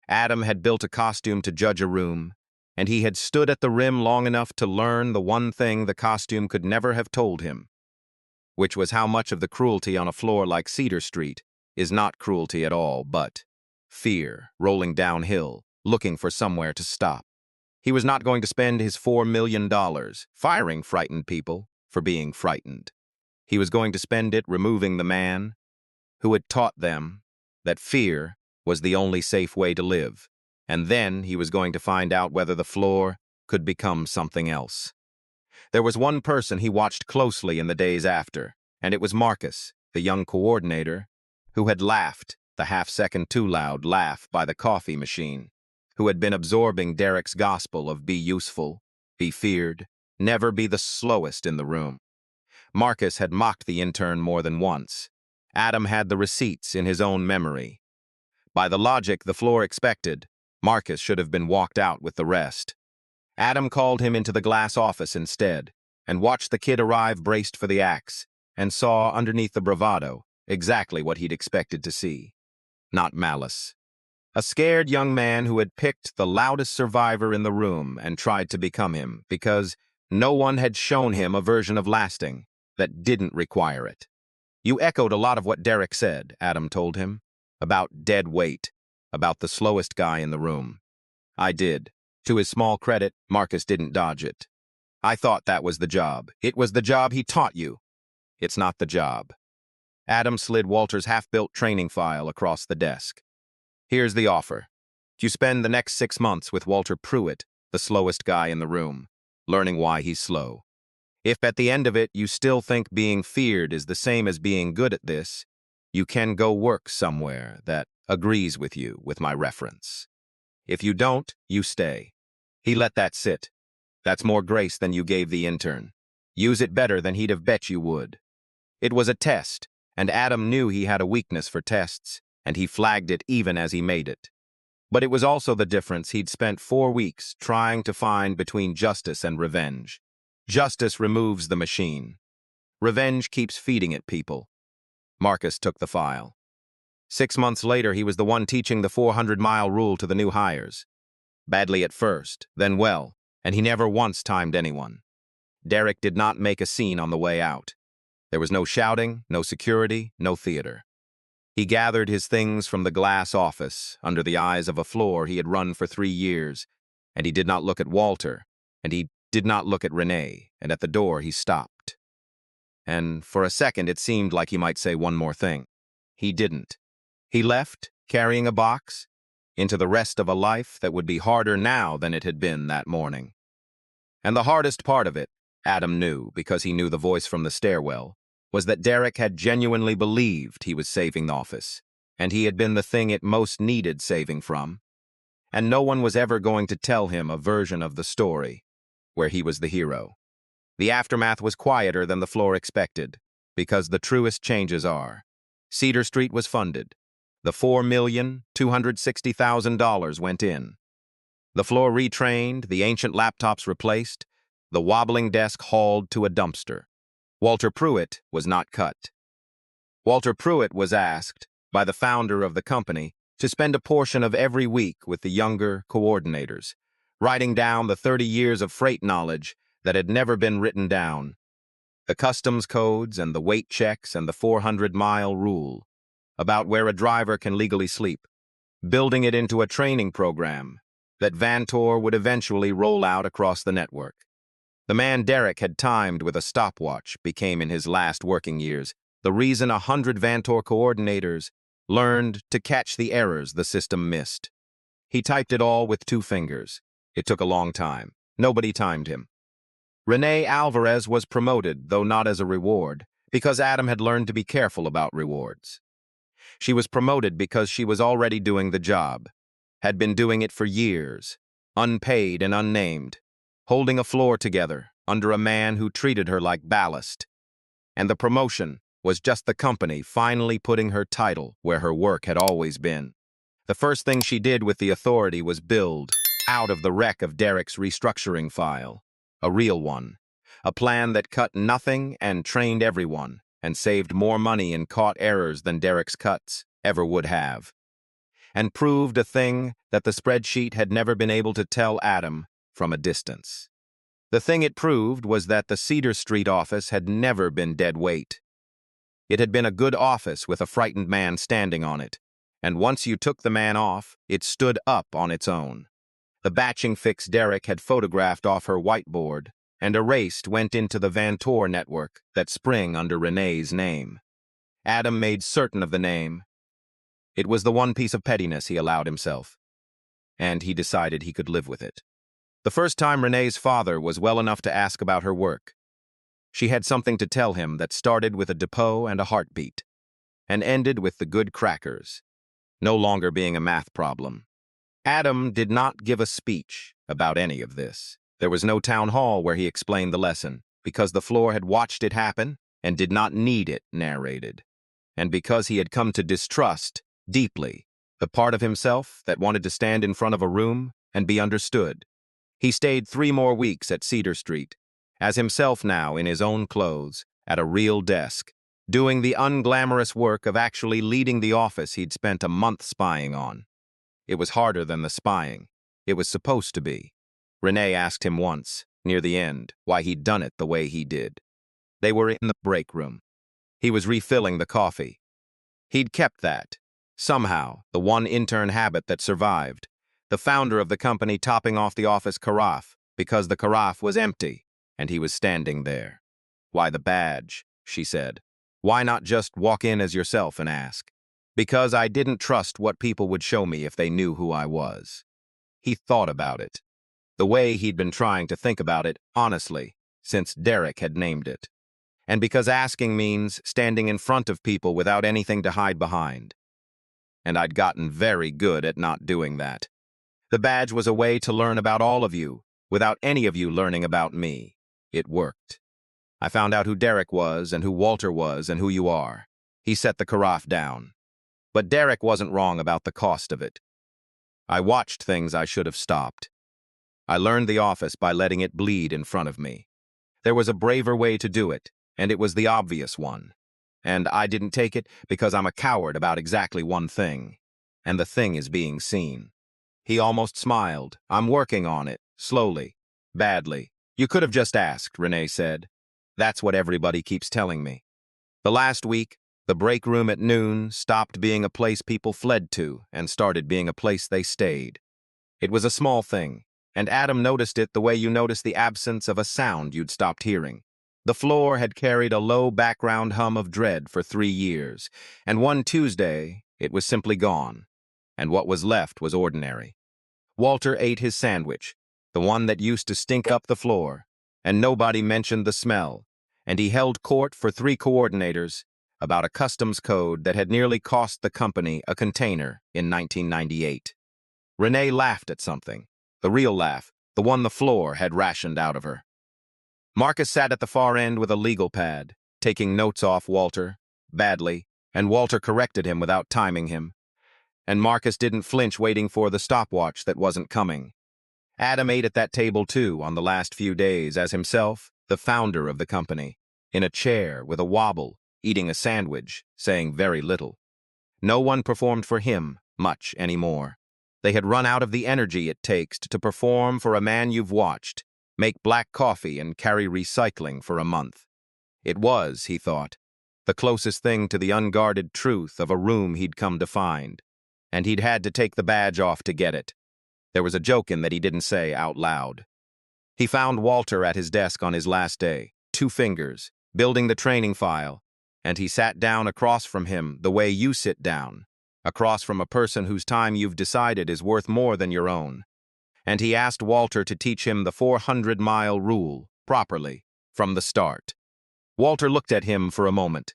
Adam had built a costume to judge a room, and he had stood at the rim long enough to learn the one thing the costume could never have told him, which was how much of the cruelty on a floor like Cedar Street is not cruelty at all, but fear, rolling downhill, looking for somewhere to stop. He was not going to spend his $4 million firing frightened people for being frightened. He was going to spend it removing the man who had taught them that fear was the only safe way to live, and then he was going to find out whether the floor could become something else. There was one person he watched closely in the days after, and it was Marcus, the young coordinator, who had laughed, the half-second too loud laugh by the coffee machine, who had been absorbing Derek's gospel of be useful, be feared, never be the slowest in the room. Marcus had mocked the intern more than once. Adam had the receipts in his own memory. By the logic the floor expected, Marcus should have been walked out with the rest. Adam called him into the glass office instead, and watched the kid arrive braced for the axe, and saw underneath the bravado exactly what he'd expected to see. Not malice. A scared young man who had picked the loudest survivor in the room and tried to become him because no one had shown him a version of lasting that didn't require it. "You echoed a lot of what Derek said," Adam told him, "about dead weight, about the slowest guy in the room." "I did." To his small credit, Marcus didn't dodge it. "I thought that was the job. It was the job he taught you." "It's not the job." Adam slid Walter's half-built training file across the desk. "Here's the offer. You spend the next 6 months with Walter Pruitt, the slowest guy in the room, learning why he's slow. If at the end of it you still think being feared is the same as being good at this, you can go work somewhere that agrees with you with my reference. If you don't, you stay." He let that sit. "That's more grace than you gave the intern. Use it better than he'd have bet you would." It was a test, and Adam knew he had a weakness for tests, and he flagged it even as he made it. But it was also the difference he'd spent 4 weeks trying to find between justice and revenge. Justice removes the machine. Revenge keeps feeding it people. Marcus took the file. 6 months later, he was the one teaching the 400-mile rule to the new hires. Badly at first, then well, and he never once timed anyone. Derek did not make a scene on the way out. There was no shouting, no security, no theater. He gathered his things from the glass office, under the eyes of a floor he had run for 3 years, and he did not look at Walter, and he did not look at Renee, and at the door he stopped. And for a second it seemed like he might say one more thing. He didn't. He left, carrying a box, into the rest of a life that would be harder now than it had been that morning. And the hardest part of it, Adam knew because he knew the voice from the stairwell, was that Derek had genuinely believed he was saving the office, and he had been the thing it most needed saving from. And no one was ever going to tell him a version of the story where he was the hero. The aftermath was quieter than the floor expected, because the truest changes are. Cedar Street was funded. The $4,260,000 went in. The floor retrained, the ancient laptops replaced, the wobbling desk hauled to a dumpster. Walter Pruitt was not cut. Walter Pruitt was asked, by the founder of the company, to spend a portion of every week with the younger coordinators, writing down the 30 years of freight knowledge that had never been written down, the customs codes and the weight checks and the 400-mile rule, about where a driver can legally sleep, building it into a training program that Vantor would eventually roll out across the network. The man Derek had timed with a stopwatch became, in his last working years, the reason 100 Vantor coordinators learned to catch the errors the system missed. He typed it all with 2 fingers. It took a long time. Nobody timed him. Renee Alvarez was promoted, though not as a reward, because Adam had learned to be careful about rewards. She was promoted because she was already doing the job, had been doing it for years, unpaid and unnamed, holding a floor together under a man who treated her like ballast. And the promotion was just the company finally putting her title where her work had always been. The first thing she did with the authority was build, out of the wreck of Derek's restructuring file, a real one, a plan that cut nothing and trained everyone, and saved more money in caught errors than Derek's cuts ever would have, and proved a thing that the spreadsheet had never been able to tell Adam from a distance. The thing it proved was that the Cedar Street office had never been dead weight. It had been a good office with a frightened man standing on it, and once you took the man off, it stood up on its own. The batching fix Derek had photographed off her whiteboard and erased went into the Vantor network that sprang under Renee's name. Adam made certain of the name. It was the one piece of pettiness he allowed himself, and he decided he could live with it. The first time Renee's father was well enough to ask about her work, she had something to tell him that started with a depot and a heartbeat, and ended with the good crackers, no longer being a math problem. Adam did not give a speech about any of this. There was no town hall where he explained the lesson, because the floor had watched it happen and did not need it narrated, and because he had come to distrust, deeply, the part of himself that wanted to stand in front of a room and be understood. He stayed 3 more weeks at Cedar Street, as himself now in his own clothes, at a real desk, doing the unglamorous work of actually leading the office he'd spent a month spying on. It was harder than the spying. It was supposed to be. Renee asked him once, near the end, why he'd done it the way he did. They were in the break room. He was refilling the coffee. He'd kept that, somehow, the one intern habit that survived, the founder of the company topping off the office carafe because the carafe was empty, and he was standing there. Why the badge, she said. Why not just walk in as yourself and ask? Because I didn't trust what people would show me if they knew who I was. He thought about it, the way he'd been trying to think about it, honestly, since Derek had named it. And because asking means standing in front of people without anything to hide behind. And I'd gotten very good at not doing that. The badge was a way to learn about all of you, without any of you learning about me. It worked. I found out who Derek was and who Walter was and who you are. He set the carafe down. But Derek wasn't wrong about the cost of it. I watched things I should have stopped. I learned the office by letting it bleed in front of me. There was a braver way to do it, and it was the obvious one. And I didn't take it because I'm a coward about exactly one thing. And the thing is being seen. He almost smiled. I'm working on it, slowly, badly. You could have just asked, Renee said. That's what everybody keeps telling me. The last week, the break room at noon stopped being a place people fled to and started being a place they stayed. It was a small thing, and Adam noticed it the way you notice the absence of a sound you'd stopped hearing. The floor had carried a low background hum of dread for 3 years, and one Tuesday, it was simply gone, and what was left was ordinary. Walter ate his sandwich, the one that used to stink up the floor, and nobody mentioned the smell, and he held court for 3 coordinators about a customs code that had nearly cost the company a container in 1998. Renee laughed at something, the real laugh, the one the floor had rationed out of her. Marcus sat at the far end with a legal pad, taking notes off Walter, badly, and Walter corrected him without timing him. And Marcus didn't flinch waiting for the stopwatch that wasn't coming. Adam ate at that table too on the last few days as himself, the founder of the company, in a chair with a wobble, eating a sandwich, saying very little. No one performed for him much anymore. They had run out of the energy it takes to perform for a man you've watched, make black coffee and carry recycling for a month. It was, he thought, the closest thing to the unguarded truth of a room he'd come to find, and he'd had to take the badge off to get it. There was a joke in that he didn't say out loud. He found Walter at his desk on his last day, 2 fingers, building the training file, and he sat down across from him the way you sit down, across from a person whose time you've decided is worth more than your own. And he asked Walter to teach him the 400-mile rule, properly, from the start. Walter looked at him for a moment,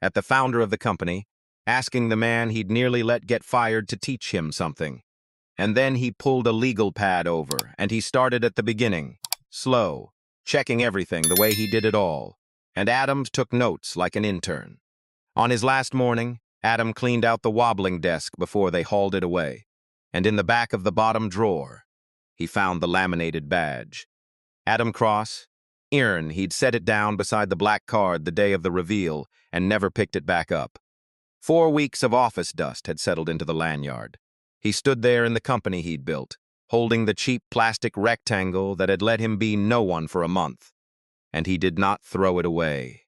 at the founder of the company, asking the man he'd nearly let get fired to teach him something. And then he pulled a legal pad over, and he started at the beginning, slow, checking everything the way he did it all. And Adams took notes like an intern. On his last morning, Adam cleaned out the wobbling desk before they hauled it away, and in the back of the bottom drawer, he found the laminated badge. Adam Cross, Intern. He'd set it down beside the black card the day of the reveal and never picked it back up. 4 weeks of office dust had settled into the lanyard. He stood there in the company he'd built, holding the cheap plastic rectangle that had let him be no one for a month. And he did not throw it away.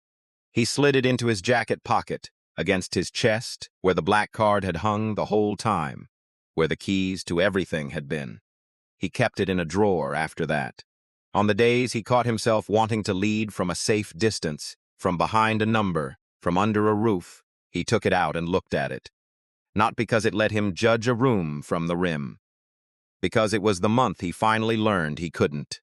He slid it into his jacket pocket, against his chest, where the black card had hung the whole time, where the keys to everything had been. He kept it in a drawer after that. On the days he caught himself wanting to lead from a safe distance, from behind a number, from under a roof, he took it out and looked at it. Not because it let him judge a room from the rim. Because it was the month he finally learned he couldn't.